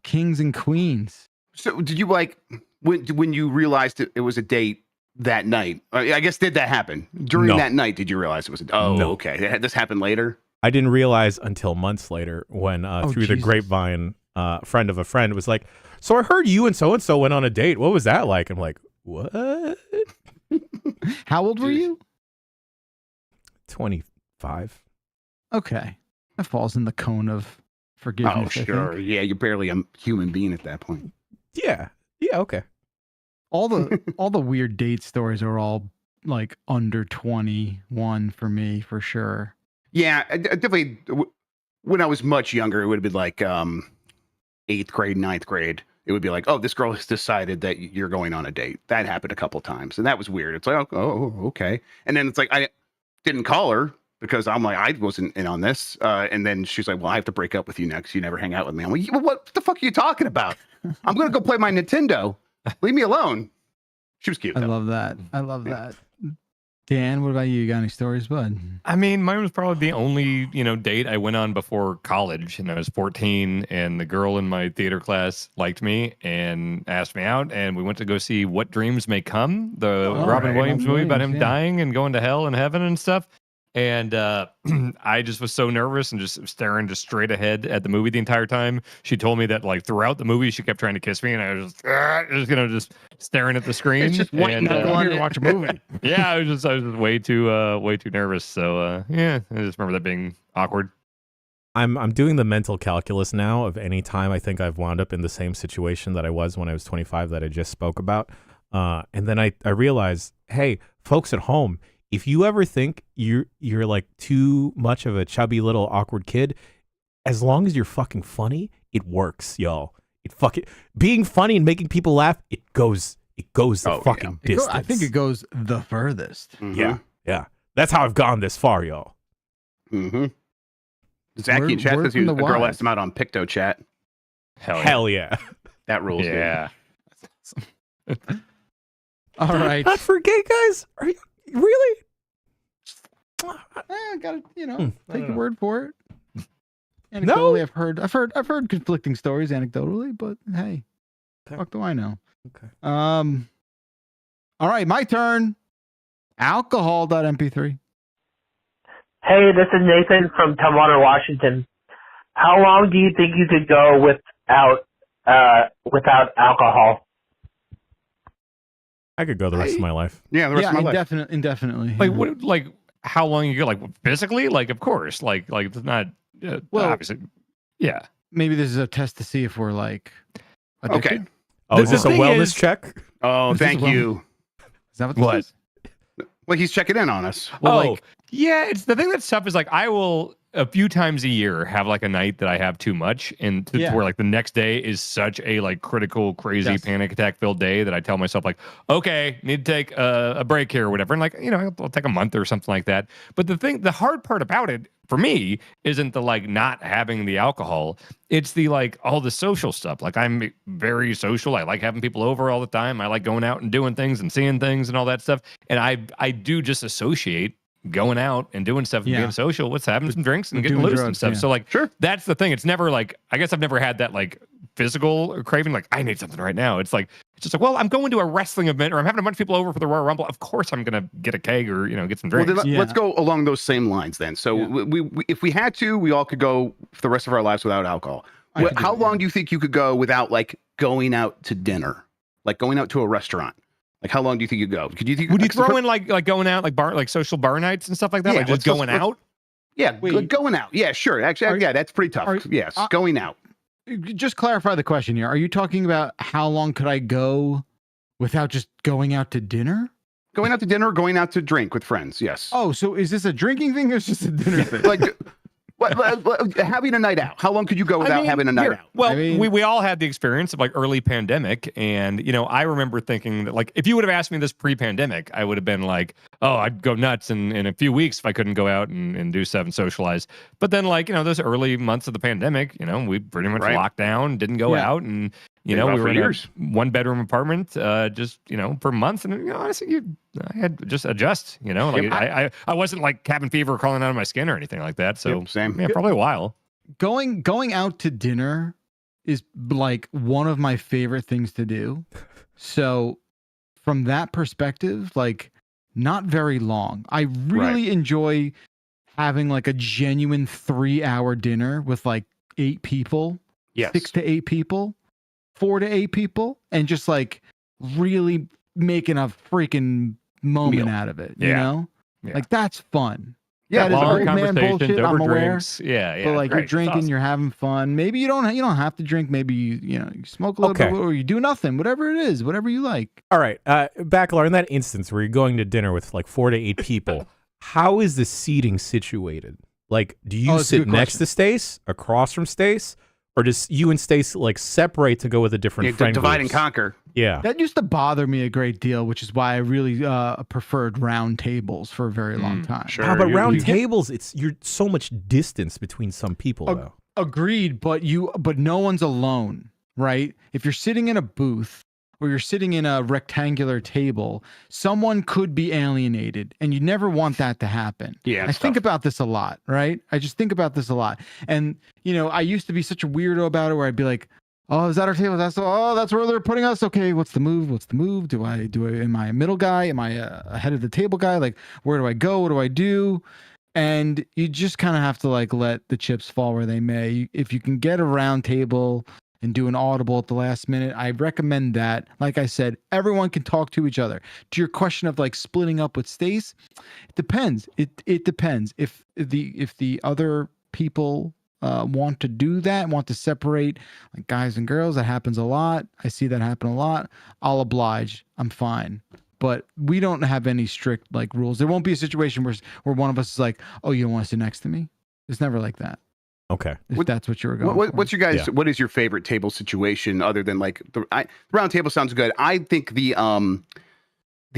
kings and queens. So did you like when you realized it was a date that night? I guess did that happen during that night? Did you realize it was no. Okay. This happened later? I didn't realize until months later when through the grapevine, friend of a friend was like, so I heard you and so went on a date. What was that like? I'm like, what? How old were you? 25. Okay. That falls in the cone of forgiveness. Oh, sure. Yeah, you're barely a human being at that point. Yeah. Yeah, okay. All the weird date stories are all like under 21 for me, for sure. Yeah, I definitely. When I was much younger, it would have been like 8th grade, 9th grade. It would be like, oh, this girl has decided that you're going on a date. That happened a couple times, and that was weird. It's like, oh, okay. And then it's like, I didn't call her because I'm like, I wasn't in on this. And then she's like, well, I have to break up with you next. You never hang out with me. I'm like, what the fuck are you talking about? I'm going to go play my Nintendo. Leave me alone. She was cute, though. I love that. Dan, what about you? You got any stories, bud? I mean, mine was probably the only, date I went on before college. And I was 14, and the girl in my theater class liked me and asked me out. And we went to go see What Dreams May Come, the Robin Williams movie about him dying and going to hell and heaven and stuff. And I just was so nervous and just staring just straight ahead at the movie the entire time. She told me that like throughout the movie, she kept trying to kiss me, and I was just staring at the screen. It's just waiting to watch a movie. Yeah, I was just way too nervous. So yeah, I just remember that being awkward. I'm doing the mental calculus now of any time I think I've wound up in the same situation that I was when I was 25 that I just spoke about. And then I realized, hey, folks at home, if you ever think you're like too much of a chubby little awkward kid, as long as you're fucking funny, it works, y'all. Being funny and making people laugh, it goes the fucking distance. I think it goes the furthest. Mm-hmm. Yeah. That's how I've gone this far, y'all. Mm-hmm. Zachy in chat says a girl asked him out on Picto Chat. Hell yeah. That rules. Yeah. All right. Not for gay guys? Are you really? I gotta, take your word for it. Anecdotally, I've heard conflicting stories anecdotally, but hey, fuck do I know? Okay. All right, my turn. Alcohol.mp3. Hey, this is Nathan from Tumwater, Washington. How long do you think you could go without alcohol? I could go the rest of my life. Yeah, the rest of my life. Indefinitely. Like what? Like how long you go? Like physically? Like of course. Like it's not. Obviously. Yeah. Maybe this is a test to see if we're like addicted. Okay. Oh, is this a wellness check? Oh, thank you. Is that what? Well, he's checking in on us. Well, yeah. It's the thing that's tough is like I will a few times a year have like a night that I have too much, and to where like the next day is such a like critical, crazy panic attack filled day that I tell myself like, okay, need to take a break here or whatever, and like I'll take a month or something like that. But the hard part about it for me isn't the like not having the alcohol. It's the like all the social stuff. Like I'm very social. I like having people over all the time. I like going out and doing things and seeing things and all that stuff. And I do just associate going out and doing stuff and being social with having some drinks and getting loose and stuff. So like that's the thing. It's never like, I guess I've never had that like physical craving, like I need something right now. It's just like, well, I'm going to a wrestling event or I'm having a bunch of people over for the Royal Rumble. Of course I'm gonna get a keg or get some drinks. Well, then let's go along those same lines then. So we if we had to, we all could go for the rest of our lives without alcohol. How long do you think you could go without like going out to dinner, like going out to a restaurant? Like how long do you think you'd go? Would you throw in like going out, like social bar nights and stuff like that? Yeah, like just going out? Yeah, going out. Yeah, sure. Actually, that's pretty tough. Yes, going out. Just clarify the question here. Are you talking about how long could I go without just going out to dinner? Going out to dinner, going out to drink with friends. Yes. Oh, so is this a drinking thing or is this a dinner thing? Like having a night out. How long could you go without having a night out? Well, we all had the experience of like early pandemic, and I remember thinking that like if you would have asked me this pre-pandemic, I would have been like, oh, I'd go nuts in a few weeks if I couldn't go out and do stuff and socialize. But then like those early months of the pandemic, we pretty much locked down, didn't go out, and we were in a 1-bedroom apartment, just for months, and honestly, I had to just adjust. I wasn't like cabin fever crawling out of my skin or anything like that. So same. Yeah, probably a while. Going out to dinner is like one of my favorite things to do. So from that perspective, like not very long. I really enjoy having like a genuine 3-hour dinner with like 8 people, 6 to 8 people. 4 to 8 people, and just like really making a freaking moment out of it. Like that's fun. Yeah, that is old man bullshit. I'm aware. Drinks. Yeah. But like you're drinking, awesome. You're having fun. Maybe you don't have to drink. Maybe you smoke a little bit, or you do nothing. Whatever it is, whatever you like. All right, Bacalar, in that instance where you're going to dinner with like 4 to 8 people, how is the seating situated? Like, do you sit next to Stace, across from Stace? Or does you and Stace like separate to go with a different friend divide groups? and conquer? Yeah. That used to bother me a great deal, which is why I really preferred round tables for a very long time. Sure. But round tables, you're so much distance between some people though. Agreed, but no one's alone, right? If you're sitting in a booth or you're sitting in a rectangular table, someone could be alienated, and you never want that to happen. Yeah, I think about this a lot, right? I just think about this a lot. And, I used to be such a weirdo about it where I'd be like, oh, is that our table? That's where they're putting us. Okay, what's the move? Am I a middle guy? Am I a head of the table guy? Like, where do I go? What do I do? And you just kind of have to like let the chips fall where they may. If you can get a round table and do an audible at the last minute, I recommend that. Like I said, everyone can talk to each other. To your question of like splitting up with Stace, it depends. It depends. If the other people want to do that, want to separate like guys and girls, that happens a lot. I see that happen a lot. I'll oblige. I'm fine. But we don't have any strict like rules. There won't be a situation where one of us is like, oh, you don't want to sit next to me? It's never like that. Okay. If that's what you were going for. What's your guys, what is your favorite table situation other than like the round table sounds good. I think the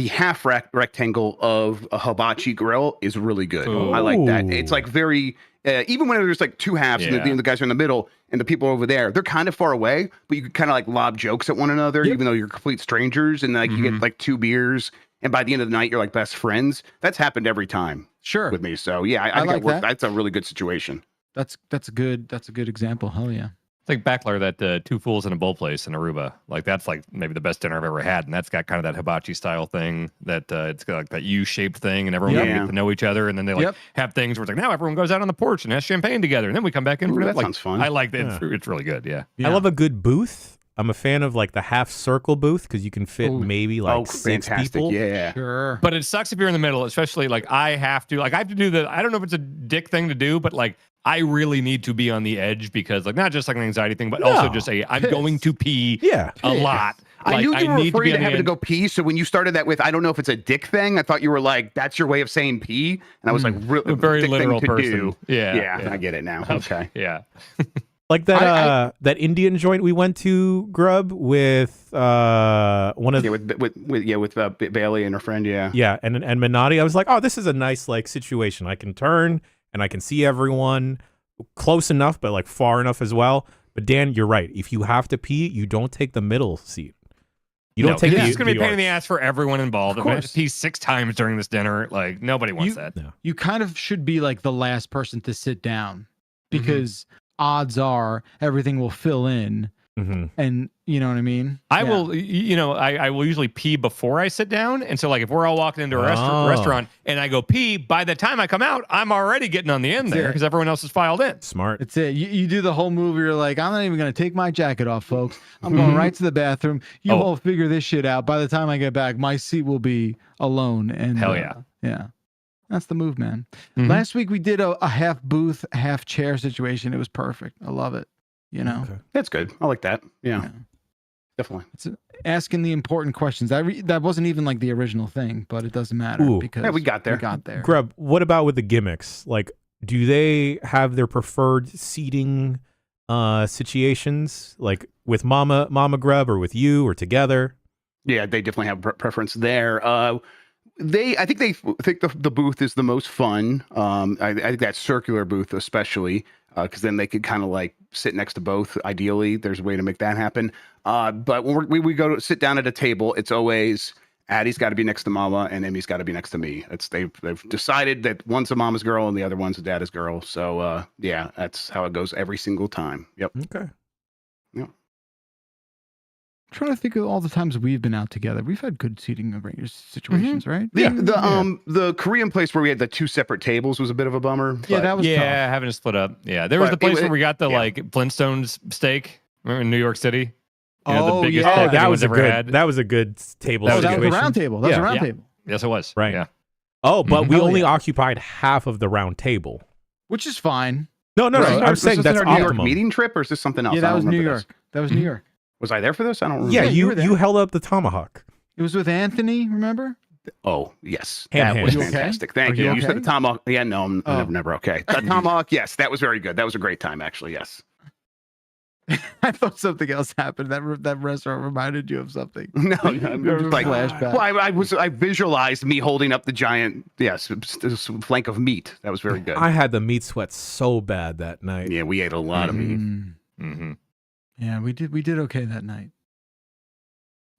half rectangle of a hibachi grill is really good. Ooh. I like that. It's like very, even when there's like 2 halves and the guys are in the middle and the people over there, they're kind of far away, but you can kind of like lob jokes at one another, even though you're complete strangers, and like you get like 2 beers. And by the end of the night, you're like best friends. That's happened every time. Sure. With me. So yeah, I think like that's a really good situation. That's a good example. Hell yeah. It's like Bacalar, that 2 Fools in a Bowl place in Aruba. Like that's like maybe the best dinner I've ever had, and that's got kind of that hibachi style thing. That it's got like that U-shaped thing, and everyone can get to know each other, and then they like have things where it's like now everyone goes out on the porch and has champagne together, and then we come back in for that. Like, sounds fun. I like that. It's really good. Yeah. I love a good booth. I'm a fan of like the half circle booth because you can fit maybe like 6 people. Yeah, sure. But it sucks if you're in the middle, especially like I have to do the. I don't know if it's a dick thing to do, but like I really need to be on the edge because like not just like an anxiety thing, but also just I'm going to pee a lot. I knew you were afraid of having to go pee. So when you started that with, I don't know if it's a dick thing. I thought you were like, that's your way of saying pee. And I was like, really, a very dick literal thing to person. do. Yeah. I get it now. Okay. Yeah. Like that that Indian joint we went to, Grub, with one of with Bailey and her friend. Yeah, and Minotti. I was like, oh, this is a nice like situation. I can turn and I can see everyone close enough, but like far enough as well. But Dan, you're right. If you have to pee, you don't take the middle seat. You don't take. It's going to be a pain in the ass for everyone involved. If I have to pee 6 times during this dinner, like nobody wants that. No. You kind of should be like the last person to sit down because odds are everything will fill in. And you know what I mean? I will, I will usually pee before I sit down. And so like if we're all walking into a restaurant and I go pee, by the time I come out, I'm already getting on the end there because everyone else is filed in. Smart. It's it. You do the whole movie. You're like, I'm not even going to take my jacket off, folks. I'm going right to the bathroom. You all figure this shit out. By the time I get back, my seat will be alone. And hell yeah. Yeah. That's the move, man. Last week we did a half booth, half chair situation. It was perfect. I love it. You know, that's good. I like that. Yeah. Definitely. It's asking the important questions. That wasn't even like the original thing, but it doesn't matter because we got there. Grub, what about with the gimmicks? Like, do they have their preferred seating situations, like with Mama Grub, or with you, or together? Yeah, they definitely have preference there. I think they think the booth is the most fun. I think that circular booth especially, because then they could kind of like sit next to both. Ideally, there's a way to make that happen. But when we go to sit down at a table, it's always Addie's got to be next to Mama and Emmy's got to be next to me. They've decided that one's a Mama's girl and the other one's a Daddy's girl. So yeah, that's how it goes every single time. Yep. Okay. Yep. I'm trying to think of all the times we've been out together. We've had good seating situations, right? Yeah. The Korean place where we had the 2 separate tables was a bit of a bummer. Yeah, that was tough. having to split up. Yeah, there was the place where we got the like Flintstones steak. Remember in New York City? The biggest steak that was had. That was a good table. That was a round table. That was a round table. Yes, it was. Right. Yeah. Oh, but we only occupied half of the round table, which is fine. No. I'm saying that's our New York meeting trip, or is this something else? Yeah, that was New York. That was New York. Was I there for this? I don't remember. Yeah, you held up the tomahawk. It was with Anthony, remember? Oh, yes. That was fantastic. Thank you. You said the tomahawk. Yeah, no, I'm never okay. The tomahawk, yes, that was very good. That was a great time, actually, yes. I thought something else happened. That restaurant reminded you of something. No, I'm just like flashback. Well, I visualized me holding up the giant, flank of meat. That was very good. I had the meat sweat so bad that night. Yeah, we ate a lot of meat. Yeah, we did okay that night.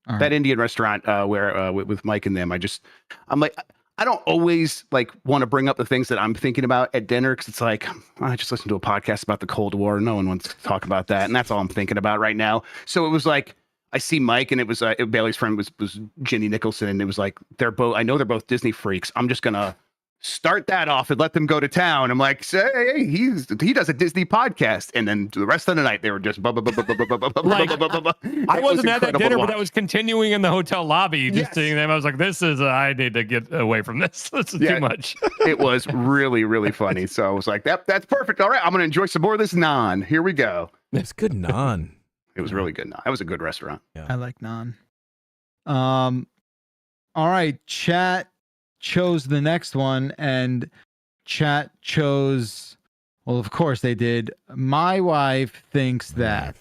That Indian restaurant where with Mike and them, I'm like, I don't always like want to bring up the things that I'm thinking about at dinner because it's like I just listened to a podcast about the Cold War. No one wants to talk about that, and that's all I'm thinking about right now. So it was like I see Mike, and it was Bailey's friend was Ginny Nicholson, and it was like I know they're both Disney freaks. I'm just gonna start that off and let them go to town. I'm like, hey, he does a Disney podcast, and then the rest of the night they were just I wasn't at that dinner, but I was continuing in the hotel lobby, just seeing them. I was like, I need to get away from this. This is too much. It was really, really funny. So I was like, that's perfect. All right, I'm gonna enjoy some more of this naan. Here we go. It's good naan. It was really good naan. That was a good restaurant. Yeah. I like naan. All right, chat chose the next one, and chat chose, well, of course they did. My wife thinks that.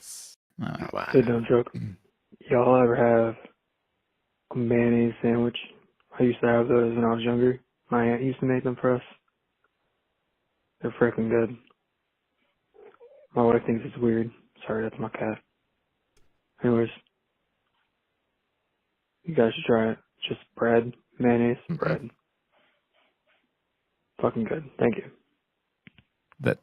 Sit down, joke. Y'all ever have a mayonnaise sandwich? I used to have those when I was younger. My aunt used to make them for us. They're freaking good. My wife thinks it's weird. Sorry, that's my cat. Anyways, you guys should try it. Just bread. Mayonnaise, bread. Fucking good. Thank you. That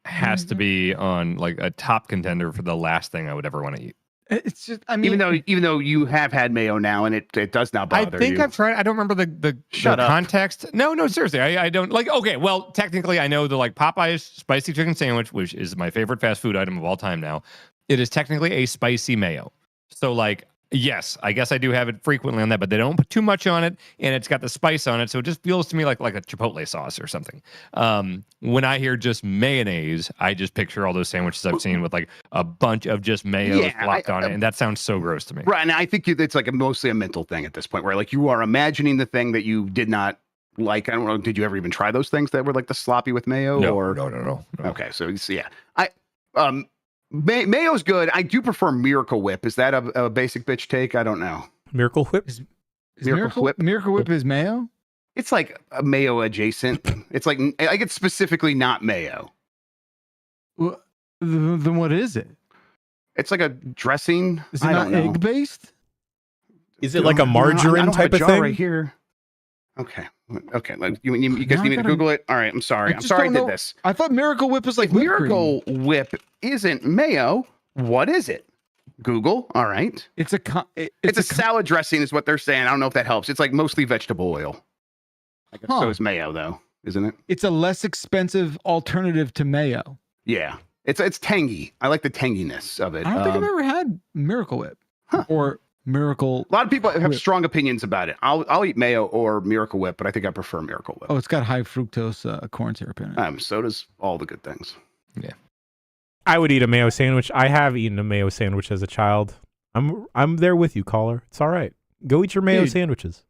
has to be on like a top contender for the last thing I would ever want to eat. It's just, I mean, even though you have had mayo now and it does not bother you. I think I've tried. I don't remember the context. No, seriously. I don't like. Okay, well, technically, I know the like Popeye's spicy chicken sandwich, which is my favorite fast food item of all time now. It is technically a spicy mayo. So like Yes, I guess I do have it frequently on that, but they don't put too much on it, and it's got the spice on it, so it just feels to me like a Chipotle sauce or something. When I hear just mayonnaise, I just picture all those sandwiches I've seen with like a bunch of just mayo flopped on it, and that sounds so gross to me. Right, and I think it's like mostly a mental thing at this point, where like you are imagining the thing that you did not like. I don't know. Did you ever even try those things that were like the sloppy with mayo? No, or no. Okay, so yeah, mayo's good. I do prefer Miracle Whip. Is that a basic bitch take? I don't know. Miracle Whip? Is Miracle Whip is mayo? It's like a mayo adjacent. It's like it's specifically not mayo. Well, then what is it? It's like a dressing. Is it not egg based? Is it like a margarine type of thing? Right here. Okay. Like you guys need me to Google it? All right. I'm sorry. I did this. I thought Miracle Whip was like Miracle Whip isn't mayo. What is it? Google. All right. It's a salad dressing, is what they're saying. I don't know if that helps. It's like mostly vegetable oil. I guess so is mayo, though, isn't it? It's a less expensive alternative to mayo. Yeah. It's tangy. I like the tanginess of it. I don't think I've ever had Miracle Whip or Miracle. A lot of people have strong opinions about it. I'll eat mayo or Miracle Whip, but I think I prefer Miracle Whip. Oh, it's got high fructose corn syrup in it. So does all the good things. Yeah. I would eat a mayo sandwich. I have eaten a mayo sandwich as a child. I'm there with you, caller. It's all right. Go eat your mayo sandwiches.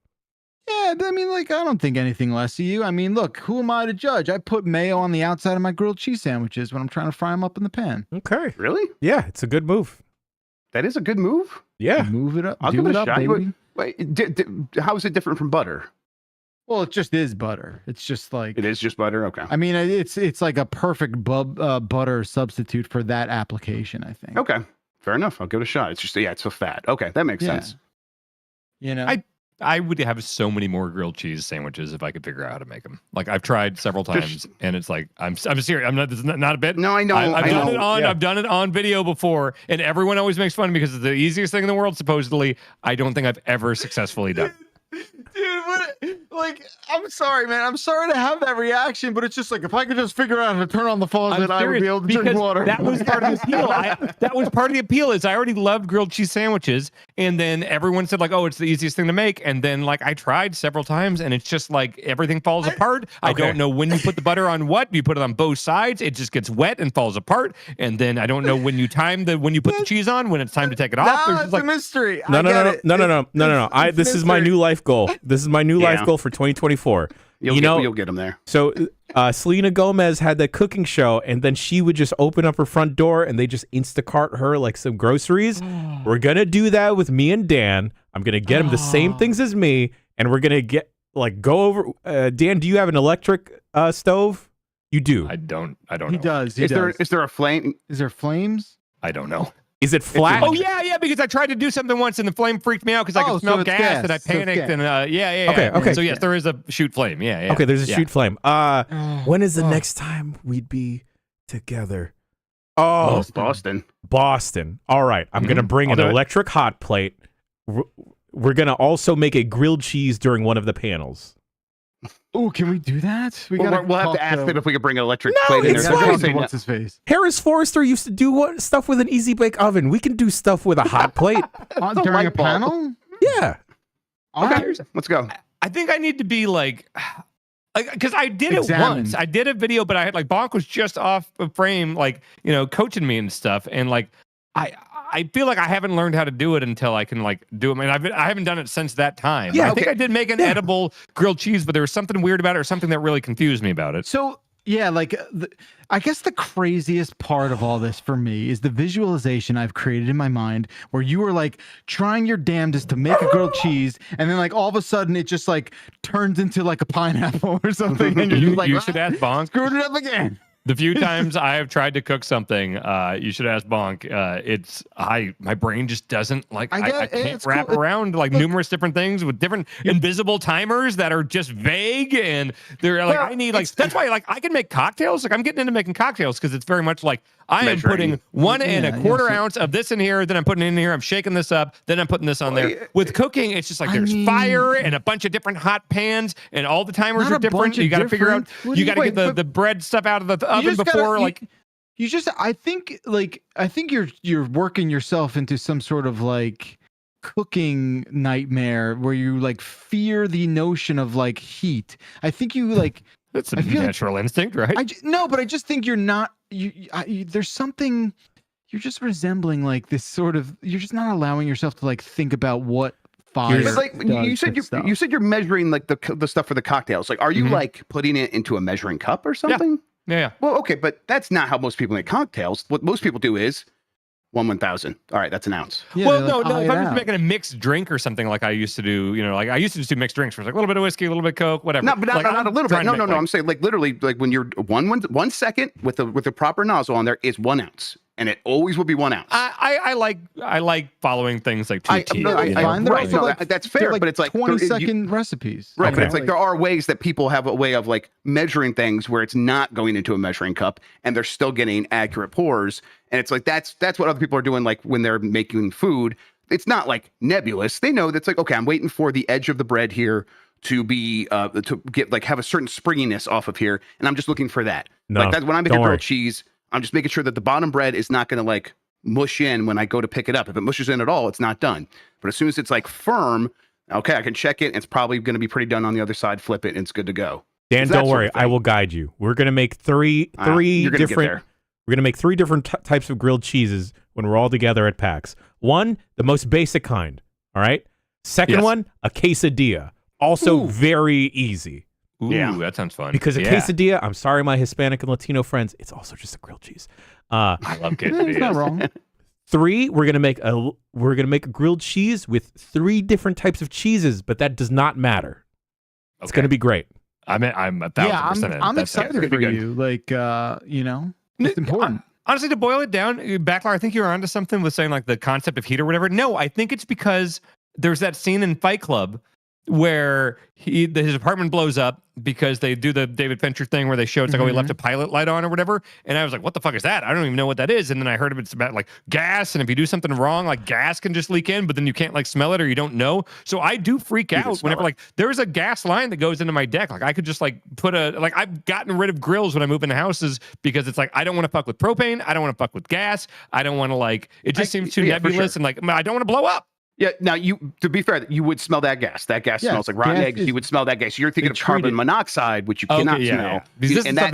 Yeah, I mean, like, I don't think anything less of you. I mean, look, who am I to judge? I put mayo on the outside of my grilled cheese sandwiches when I'm trying to fry them up in the pan. Okay. Really? Yeah, it's a good move. That is a good move? Yeah. Move it up. I'll give it up, baby. Wait, how is it different from butter? Well, it just is butter. It's just like... It is just butter? Okay. I mean, it's like a perfect butter substitute for that application, I think. Okay. Fair enough. I'll give it a shot. It's just, it's so fat. Okay, that makes sense. You know? I would have so many more grilled cheese sandwiches if I could figure out how to make them. Like I've tried several times, and it's like I'm serious. I'm not. This is not a bit. No, I know. I've done it on video before, and everyone always makes fun of me because it's the easiest thing in the world. Supposedly, I don't think I've ever successfully done. Dude, like, I'm sorry, man. I'm sorry to have that reaction, but it's just like, if I could just figure out how to turn on the faucet, I would be able to drink water. That was part of the appeal. That was part of the appeal is I already loved grilled cheese sandwiches, and then everyone said like, oh, it's the easiest thing to make, and then like I tried several times, and it's just like everything falls apart. I don't know when you put the butter on what. You put it on both sides, it just gets wet and falls apart, and then I don't know when you when you put the cheese on, when it's time to take it off. No, it's a mystery. No. This is my new life goal. This is my new life goal for 2024. You'll get them there. So Selena Gomez had that cooking show, and then she would just open up her front door and they just Instacart her like some groceries. We're going to do that with me and Dan. I'm going to get him the same things as me, and we're going to go over. Dan, do you have an electric stove? You do. I don't know. He does. Is there a flame? Is there flames? I don't know. Is it flat? Oh yeah, because I tried to do something once and the flame freaked me out because I could smell gas and I panicked and Okay. So yes, there is a shoot flame. Yeah. Okay, there's a shoot flame. When is the next time we'd be together? Oh, Boston. All right, I'm gonna bring an electric hot plate. We're gonna also make a grilled cheese during one of the panels. Oh, can we do that? We'll have to ask them if we could bring an electric plate in there. What's his face? Harris Forrester used to do stuff with an easy bake oven. We can do stuff with a hot plate during a panel. Yeah. Okay, let's go. I think I need to be like because I did it once. I did a video, but I had like Bonk was just off of frame, like coaching me and stuff, and like I feel like I haven't learned how to do it until I can like do it. I mean, I haven't done it since that time. Yeah, I think I did make an edible grilled cheese, but there was something weird about it or something that really confused me about it. So yeah, like I guess the craziest part of all this for me is the visualization I've created in my mind where you were like trying your damnedest to make a grilled cheese, and then like all of a sudden it just like turns into like a pineapple or something. And you should ask Bonk. Screwed it up again. The few times I have tried to cook something, you should ask Bonk. My brain just doesn't like. I can't wrap around like numerous different things with different invisible timers that are just vague, and they're like I need like that's why like I can make cocktails. Like I'm getting into making cocktails because it's very much like I am putting 1 1/4 ounce of this in here, then I'm putting it in here. I'm shaking this up, then I'm putting this on there. With cooking, it's just like there's fire and a bunch of different hot pans, and all the timers are different. You got to figure out. You got to get the bread stuff out of the oven before I think you're working yourself into some sort of like cooking nightmare where you like fear the notion of like heat. I think you like. That's a natural instinct, right? No, but I just think you're not. There's something. You're just resembling like this sort of. You're just not allowing yourself to like think about what fire. But like you said you're measuring like the stuff for the cocktails. Like, are you like putting it into a measuring cup or something? Yeah. Well, okay, but that's not how most people make cocktails. What most people do is 1/1000. All right, that's an ounce. Yeah, well, no. If I'm just making a mixed drink or something like I used to do, like I used to just do mixed drinks where it's like a little bit of whiskey, a little bit of Coke, whatever. No, but not a little bit. No. I'm saying like literally like when you're 1 second with the proper nozzle on there is 1 ounce. And it always will be 1 ounce. I like following things like 2 T. That's fair, like but it's like 20-second recipes. Right, but it's like there are ways that people have a way of like measuring things where it's not going into a measuring cup and they're still getting accurate pours. And it's like that's what other people are doing like when they're making food. It's not like nebulous. They know that's like, okay, I'm waiting for the edge of the bread here to be to get like have a certain springiness off of here, and I'm just looking for that. No, like that when I make a grilled cheese. I'm just making sure that the bottom bread is not going to like mush in when I go to pick it up. If it mushes in at all, it's not done. But as soon as it's like firm, okay, I can check it. It's probably going to be pretty done on the other side. Flip it, and it's good to go. Dan, don't worry. I will guide you. We're going to make three different. We're going to make 3 different types of grilled cheeses when we're all together at PAX. One, the most basic kind. All right. Second one, a quesadilla. Also very easy. Ooh, that sounds fun. Because a quesadilla, I'm sorry, my Hispanic and Latino friends, it's also just a grilled cheese. I love quesadillas. It's not wrong. 3, we're gonna make a grilled cheese with 3 different types of cheeses, but that does not matter. It's gonna be great. I'm 1,000%. I'm excited for you. Like it's important. Honestly, to boil it down, Backlar, I think you're onto something with saying like the concept of heat or whatever. No, I think it's because there's that scene in Fight Club where his apartment blows up because they do the David Fincher thing where they show it's like, oh, he left a pilot light on or whatever. And I was like, what the fuck is that? I don't even know what that is. And then I heard it's about like gas. And if you do something wrong, like gas can just leak in, but then you can't like smell it or you don't know. So I do freak out whenever like there's a gas line that goes into my deck. Like I could just like I've gotten rid of grills when I move into houses because it's like, I don't want to fuck with propane. I don't want to fuck with gas. I don't want to like, it just seems too nebulous and like, I don't want to blow up. Yeah. Now, to be fair, you would smell that gas. That gas smells like rotten eggs. You would smell that gas. You're thinking of carbon monoxide, which you cannot smell. And that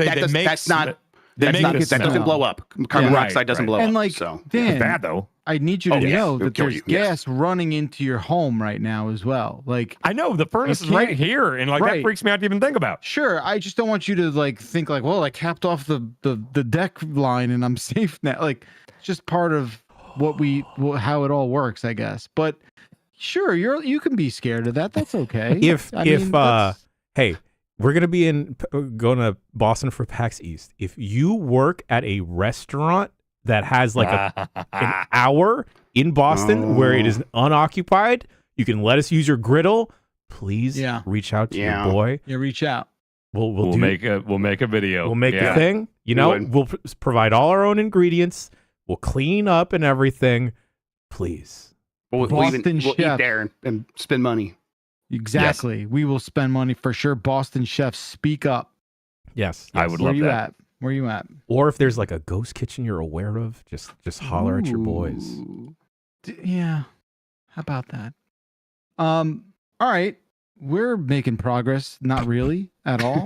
doesn't blow up. Carbon monoxide doesn't blow up. And like, Dan, bad though. I need you to know that there's gas running into your home right now as well. Like, I know the furnace is right here, and like that freaks me out to even think about. Sure, I just don't want you to like think like, well, I capped off the deck line and I'm safe now. Like, it's just part of how it all works, I guess. But sure, you can be scared of that. That's okay. Hey, we're gonna be going to Boston for PAX East. If you work at a restaurant that has like an hour in Boston where it is unoccupied, you can let us use your griddle. Please reach out to your boy. Yeah, reach out. We'll make a video. We'll make the thing. We'll provide all our own ingredients. We'll clean up and everything. Please. We'll eat there and spend money. Exactly. Yes. We will spend money for sure. Boston chefs, speak up. Yes. I would love that. Where you at? Or if there's like a ghost kitchen you're aware of, just holler at your boys. Yeah. How about that? All right. We're making progress. Not really at all.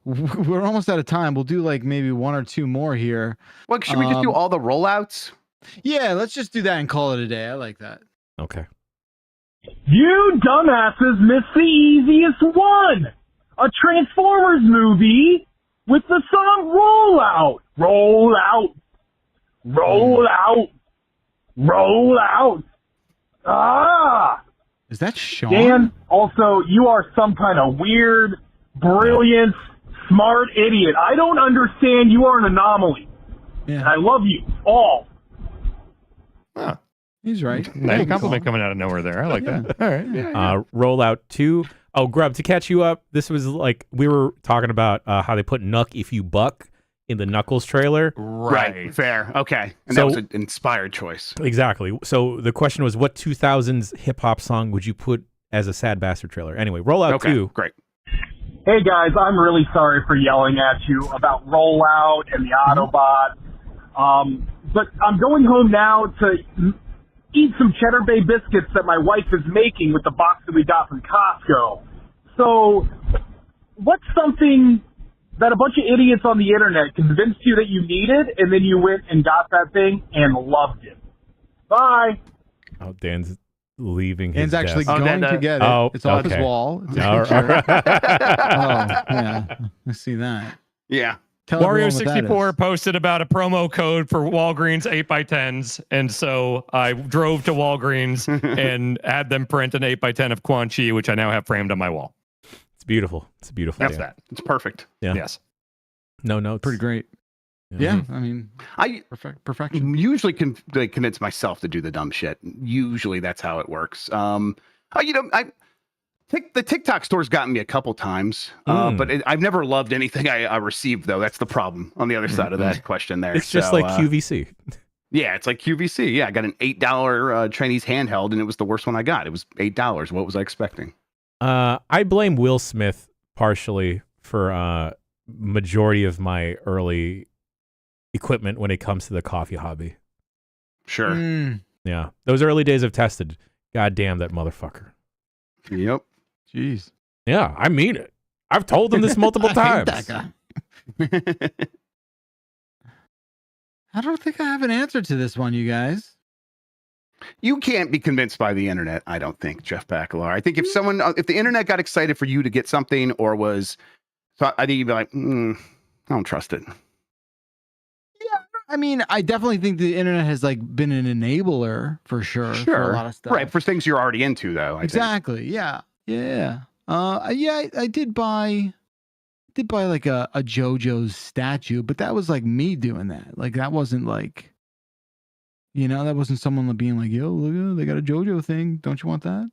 We're almost out of time. We'll do like maybe 1 or 2 more here. Well, should we just do all the rollouts? Yeah, let's just do that and call it a day. I like that. Okay. You dumbasses missed the easiest one. A Transformers movie with the song Roll Out. Roll out. Roll out. Roll out. Ah. Is that Sean? Dan, also, you are some kind of weird, brilliant, smart idiot. I don't understand. You are an anomaly. Yeah. And I love you all. Huh. He's right. Nice compliment coming out of nowhere there. I like that. All right. Yeah. Rollout 2. Oh, Grub, to catch you up, this was like, we were talking about how they put Nuck If You Buck in the Knuckles trailer. Right. Fair. Okay. And that was an inspired choice. Exactly. So the question was, what 2000s hip hop song would you put as a Sad Bastard trailer? Anyway, Rollout 2. Great. Hey guys, I'm really sorry for yelling at you about Rollout and the Autobot. But I'm going home now to eat some Cheddar Bay biscuits that my wife is making with the box that we got from Costco. So what's something that a bunch of idiots on the internet convinced you that you needed, and then you went and got that thing and loved it? Bye. Oh, Dan's leaving his Dan's actually desk. going to get it. Oh, it's off his okay. wall. It's All right. Oh, yeah. I see that. Yeah. Tell Wario 64 posted about a promo code for Walgreens 8x10s, and so I drove to Walgreens and had them print an 8x10 of Quan Chi, which I now have framed on my wall. It's beautiful. It's beautiful. That's that. It's perfect. Yeah. Yes. No notes. Pretty great. Yeah, I mean, perfection. Usually convince myself to do the dumb shit. Usually that's how it works. The TikTok store's gotten me a couple times, but I've never loved anything I received, though. That's the problem on the other side of that question there. It's just like QVC. Yeah, it's like QVC. Yeah, I got an $8 Chinese handheld, and it was the worst one I got. It was $8. What was I expecting? I blame Will Smith partially for majority of my early equipment when it comes to the coffee hobby. Sure. Yeah. Those early days of Tested. God damn that motherfucker. Yep. Jeez. Yeah, I mean it. I've told him this multiple times. I hate that guy. I don't think I have an answer to this one, you guys. You can't be convinced by the internet, I don't think, Jeff Bakalar. I think if the internet got excited for you to get something or was, so I think you'd be like, I don't trust it. Yeah, I mean, I definitely think the internet has been an enabler for sure. For a lot of stuff. Right, for things you're already into, though. Exactly. Yeah. Yeah. I did buy like a JoJo's statue, but that was like me doing that. Like that wasn't like, that wasn't someone being like, yo, look, they got a JoJo thing. Don't you want that?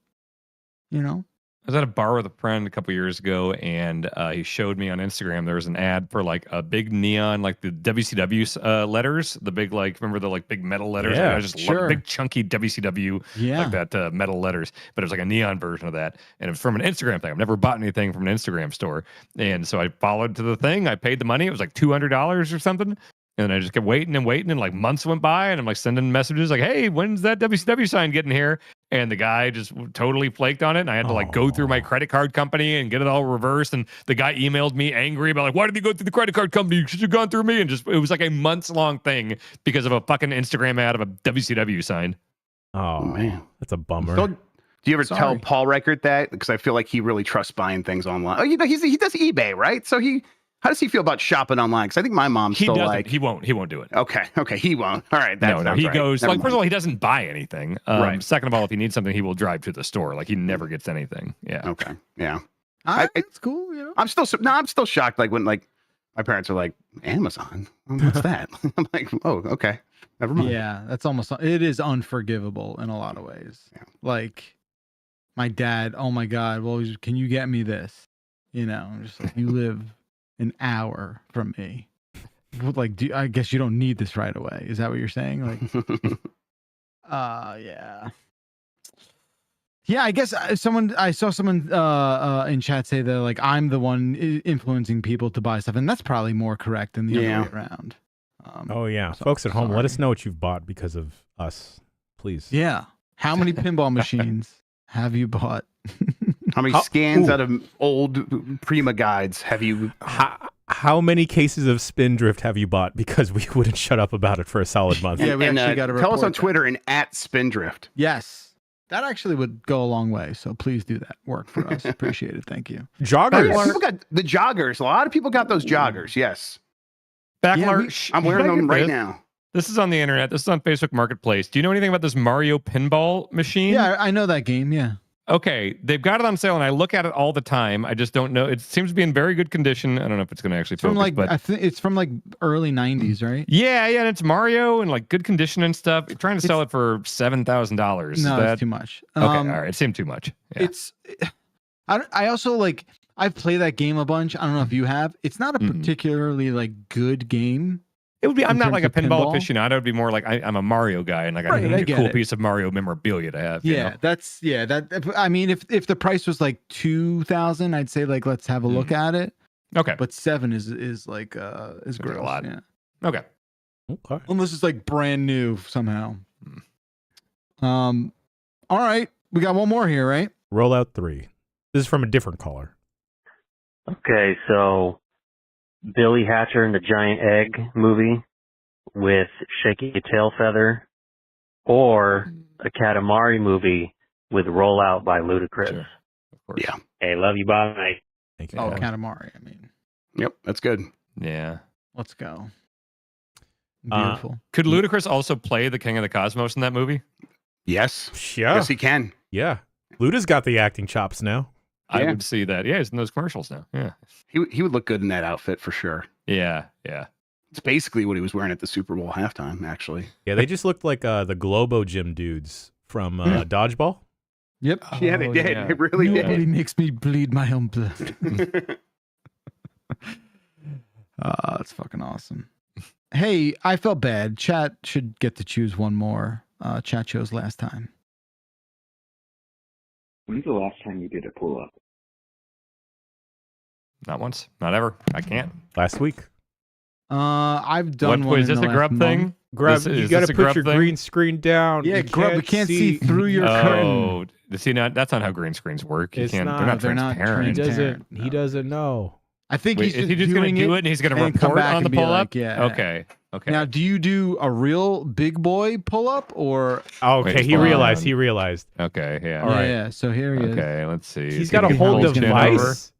I was at a bar with a friend a couple years ago, and he showed me on Instagram there was an ad for like a big neon, like the WCW letters, the big remember the big metal letters? Yeah, I just love big chunky WCW like that metal letters, but it was like a neon version of that, and it was from an Instagram thing. I've never bought anything from an Instagram store, and so I followed to the thing. I paid the money. It was like $200 or something. And I just kept waiting, and like months went by, and I'm like sending messages like, hey, when's that WCW sign getting here? And the guy just totally flaked on it. And I had to go through my credit card company and get it all reversed. And the guy emailed me angry about why did you go through the credit card company? You should have gone through me. And it was like a months-long thing because of a fucking Instagram ad of a WCW sign. Oh, man. That's a bummer. So, do you ever tell Paul Reichert that? Because I feel like he really trusts buying things online. Oh, he does eBay, right? So how does he feel about shopping online? Because I think my mom's still like... He won't do it. Okay, he won't. All right. No, he goes... Never first of all, he doesn't buy anything. Right. Second of all, if he needs something, he will drive to the store. Like, he never gets anything. Yeah. Okay, yeah. It's cool, I'm still shocked, when, my parents are like, Amazon? What's that? I'm like, oh, okay. Never mind. Yeah, that's it is unforgivable in a lot of ways. Yeah. Like, my dad, oh my God, well, can you get me this? I'm just like, you live an hour from me. I guess you don't need this right away. Is that what you're saying? Yeah. Yeah, I guess I saw someone in chat say that I'm the one influencing people to buy stuff, and that's probably more correct than the other way around. Folks at home, let us know what you've bought because of us, please. Yeah. How many pinball machines have you bought? How many scans out of old Prima guides have you? How many cases of Spindrift have you bought? Because we wouldn't shut up about it for a solid month. Yeah, we actually got to tell us on Twitter and at Spindrift. Yes. That actually would go a long way. So please do that work for us. Appreciate it. Thank you. Joggers. People got the joggers. A lot of people got those joggers. Yes. Backlash. I'm wearing them right now. This is on the internet. This is on Facebook Marketplace. Do you know anything about this Mario pinball machine? Yeah, I know that game. Yeah. Okay, they've got it on sale, and I look at it all the time. I just don't know. It seems to be in very good condition. I don't know if it's going to actually focus, but I think it's from early '90s, right? Yeah, and it's Mario and good condition and stuff. You're trying to sell it for $7,000. No, that's too much. Okay, all right, it seemed too much. Yeah. I also I've played that game a bunch. I don't know if you have. It's not a particularly good game. It would be. I'm not like a pinball aficionado. It'd be more like I'm a Mario guy, and I need a cool piece of Mario memorabilia to have. Yeah, that. I mean, if the price was $2,000, I'd say let's have a look at it. Okay, but $7 is gross. A lot. Yeah. Okay. Unless it's brand new somehow. All right. We got one more here, right? Roll out 3. This is from a different caller. Okay, so Billy Hatcher and the Giant Egg movie with Shaky Tail Feather, or a Katamari movie with Rollout by Ludacris. Sure. Of course. Yeah. Hey, love you, bye. Thank you. Oh, Katamari. I mean, Yep, that's good. Yeah. let's go. Uh, Beautiful. Could Ludacris also play the King of the Cosmos in that movie? Yes. Yeah. Yes, he can. Yeah. Luda's got the acting chops now. I Yeah. would see that. Yeah, he's in those commercials now. Yeah. He would look good in that outfit for sure. Yeah. Yeah. It's basically what he was wearing at the Super Bowl halftime, actually. Yeah, they just looked like the Globo Gym dudes from Dodgeball. Yep. Yeah, they did. yeah. They really Nobody did. makes me bleed my own blood. That's fucking awesome. Hey, I felt bad. Chat should get to choose one more. Chat chose last time. When's the last time you did a pull-up? Not once. Not ever. I can't. Last week. I've done What one. is in this the a last grub month. thing? Grub, Is you got this to a put grub your thing? green screen down. Yeah, You grub. You can't see through your Oh, curtain. see, that's not how green screens work. You It's can't. not. They're not transparent. transparent. He doesn't know. I think Wait, he's is just he just doing going to do it and he's going to and come report back on the and be pull up? like, yeah. Okay. Okay. Now, do you do a real big boy pull up or? Oh, okay, Wait, he hold realized. on. He realized. Okay. Yeah. All right. Yeah. So here he is. Okay. Let's see. He's Is got he a gonna hold hold of his chin over? device.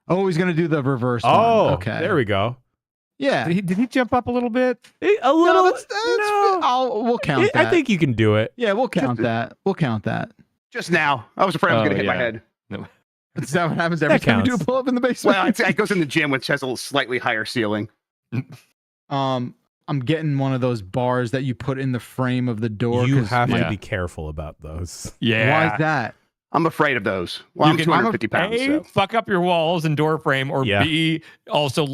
Oh, he's gonna do the reverse. Oh, one. Okay. there we go. Yeah. Did he jump up a little bit? A little. No, we'll count that. I think you can do it. Yeah, we'll count that. We'll count that. Just now. I was afraid I was Oh, going to hit my yeah. head. No. Is that what happens every That time you do a counts. pull up in the basement? Well, it goes in the gym, which has a slightly higher ceiling. I'm getting one of those bars that you put in the frame of the door. You 'cause have my- to be careful about those. Yeah. Why is that? I'm afraid of those. Well, I'm You can- 250 pounds. A, So. fuck up your walls and door frame, or Yeah. B, also,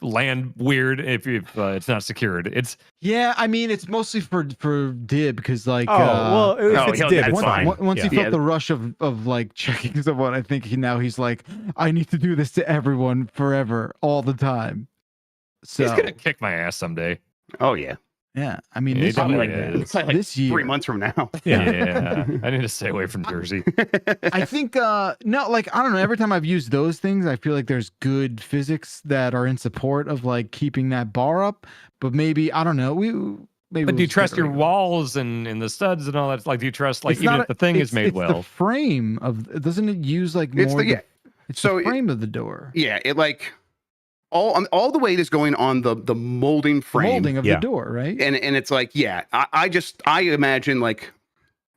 land weird if it's not secured. It's Yeah, I mean it's mostly for dib because like Oh, well, if no, it's he'll- dib, that's it's fine. fine. once he Yeah. felt the rush of like checking someone, I think he's like, I need to do this to everyone forever, all the time. So he's gonna kick my ass someday. Oh, yeah. yeah, I mean Yeah, this he year, definitely is. It's like this year 3 months from now. Yeah, I need to stay away from Jersey. I think no, like I don't know. Every time I've used those things, I feel like there's good physics that are in support of like keeping that bar up. But maybe I don't know. Maybe. But do you we'll trust get your rid of it. walls and the studs and all that? Like, do you trust like It's even not if the thing is made it's well? the frame of doesn't it use like It's more? the- yeah. It's So the it- frame of the door. Yeah, it like all the weight is going on the molding The frame. molding of Yeah. the door, right? And it's like, yeah, I imagine like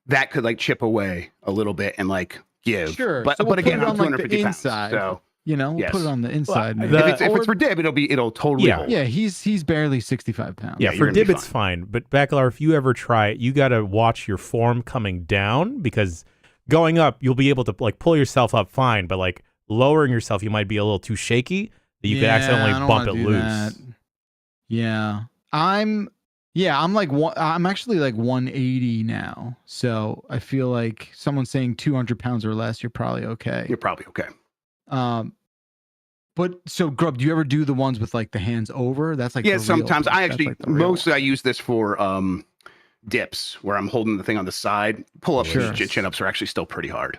that could like chip away a little bit and like give. Sure. But So we'll but again, put it I'm on, like, the 250 pounds. inside. So You know, we'll Yes. put it on the inside. maybe. the- if it's for dib, it'll totally Yeah. hold. Yeah, he's barely 65 pounds. Yeah, Yeah, for you're gonna be dib it's fine. But Bacalar, if you ever try it, you got to watch your form coming down because going up, you'll be able to like pull yourself up fine, but like lowering yourself, you might be a little too shaky that you could I accidentally don't bump wanna it do loose. that. Yeah. I'm actually like 180 now. So I feel like someone saying 200 pounds or less, you're probably okay. You're probably okay. But so Grub, do you ever do the ones with like the hands over? That's like Yeah, the real sometimes stuff. I That's, actually like, the real mostly I use this for dips where I'm holding the thing on the side. Pull ups Sure. and chin ups are actually still pretty hard.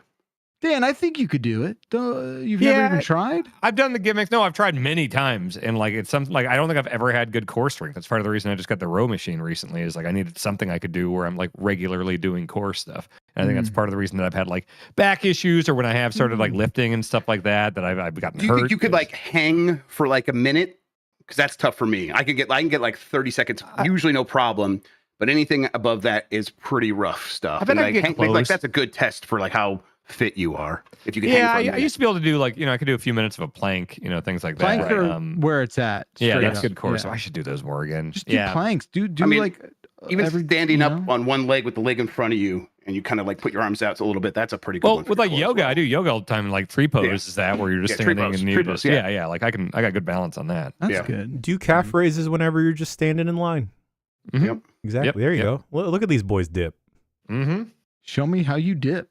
Dan, I think you could do it. You've never even tried? I've done the gimmicks. No, I've tried many times, and like it's something like I don't think I've ever had good core strength. That's part of the reason I just got the row machine recently. Is like I needed something I could do where I'm like regularly doing core stuff. And I think that's part of the reason that I've had like back issues, or when I have started like lifting and stuff like that, that I've gotten Do you hurt. think you could like hang for like a minute? Because that's tough for me. I can get like 30 seconds, usually no problem. But anything above that is pretty rough stuff. I bet And, I like, could get hang- like close. that's a good test for like how fit you are. If you can Yeah, hang for a I used to be able to do like I could do a few minutes of a plank, things like Planks that. are where it's at. Yeah, straight that's up. good core. Yeah. So I should do those more again. Just do planks. Do I mean, like even every standing up on one leg with the leg in front of you and you kind of like put your arms out a little bit, that's a pretty good Well, one. with like yoga, I do yoga all the time. Like tree pose is that where you're just Yeah, tree standing pose, and you tree just pose, yeah. yeah. Like I got good balance on that. That's good. Do calf raises whenever you're just standing in line. Mhm. Yep. Exactly. Yep, There you yep. go. Look at these boys dip. Mm-hmm. Show me how you dip.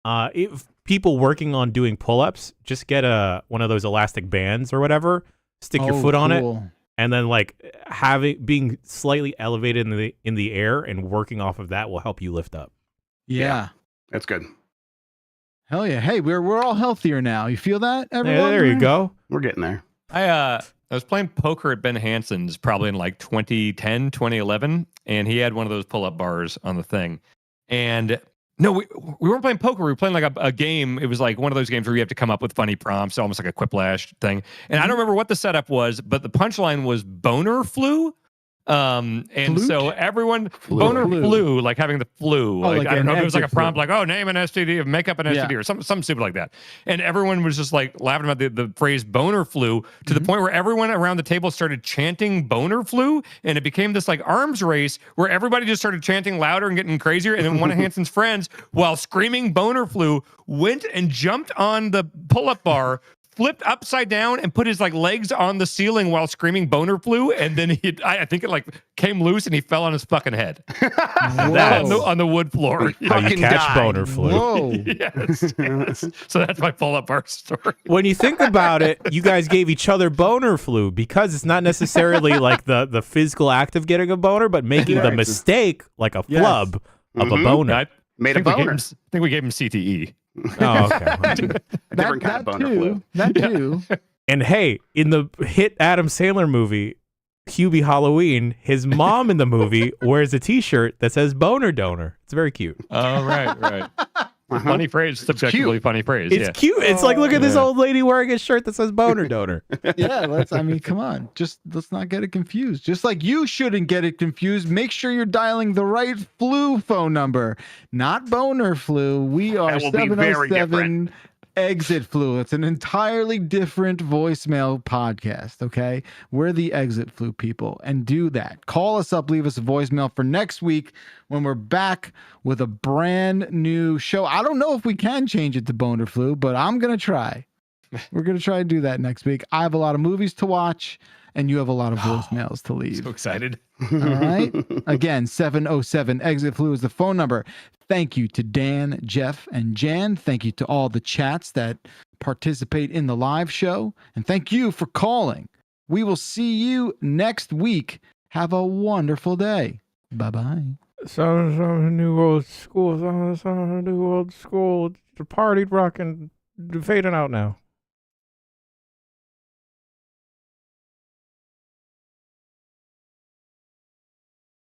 If people working on doing pull-ups, just get one of those elastic bands or whatever. Stick your foot on it. Cool. and then like being slightly elevated in the air and working off of that will help you lift up. Yeah. That's good. Hell yeah. Hey, we're all healthier now. You feel that, everyone? There you go. We're getting there. I was playing poker at Ben Hansen's probably in like 2010, 2011, and he had one of those pull-up bars on the thing. And no, we weren't playing poker. We were playing like a game. It was like one of those games where you have to come up with funny prompts, almost like a quiplash thing. And I don't remember what the setup was, but the punchline was boner flu. And Flute? so everyone boner flu, like having the flu. Oh, like, like I don't know if it was like a flu. prompt, like, oh, name an STD, make up an STD, or something stupid like that. And everyone was just like laughing about the phrase boner flu to the point where everyone around the table started chanting boner flu, and it became this like arms race where everybody just started chanting louder and getting crazier. And then one of Hansen's friends, while screaming boner flu, went and jumped on the pull-up bar, flipped upside down and put his like legs on the ceiling while screaming boner flu, and then I think it like came loose and he fell on his fucking head. on the wood floor. How you catch boner flu. Whoa. yes. So that's my pull-up bar story. When you think about it, you guys gave each other boner flu because it's not necessarily like the physical act of getting a boner, but making the mistake like a flub of a boner. I Made a boner. I think we gave him CTE. Oh, okay. A different kind of boner flu. That too. And hey, in the hit Adam Sandler movie, Hubie Halloween, his mom in the movie wears a T-shirt that says "boner donor." It's very cute. Oh, right. Funny phrase, subjectively funny phrase. It's cute. It's like, look at this old lady wearing a shirt that says "boner donor." Yeah, come on. Let's not get it confused. Just like you shouldn't get it confused, make sure you're dialing the right flu phone number, not boner flu. We are 707 Exit Flu. It's an entirely different voicemail podcast, okay? We're the Exit Flu people, and do that. Call us up, leave us a voicemail for next week when we're back with a brand new show. I don't know if we can change it to boner flu, but I'm going to try. We're going to try to do that next week. I have a lot of movies to watch, and you have a lot of voicemails to leave. So excited. All right. Again, 707 Exit Flu is the phone number. Thank you to Dan, Jeff, and Jan. Thank you to all the chats that participate in the live show. And thank you for calling. We will see you next week. Have a wonderful day. Bye-bye. Some new old school. Some new old school. The party rocking fading out now.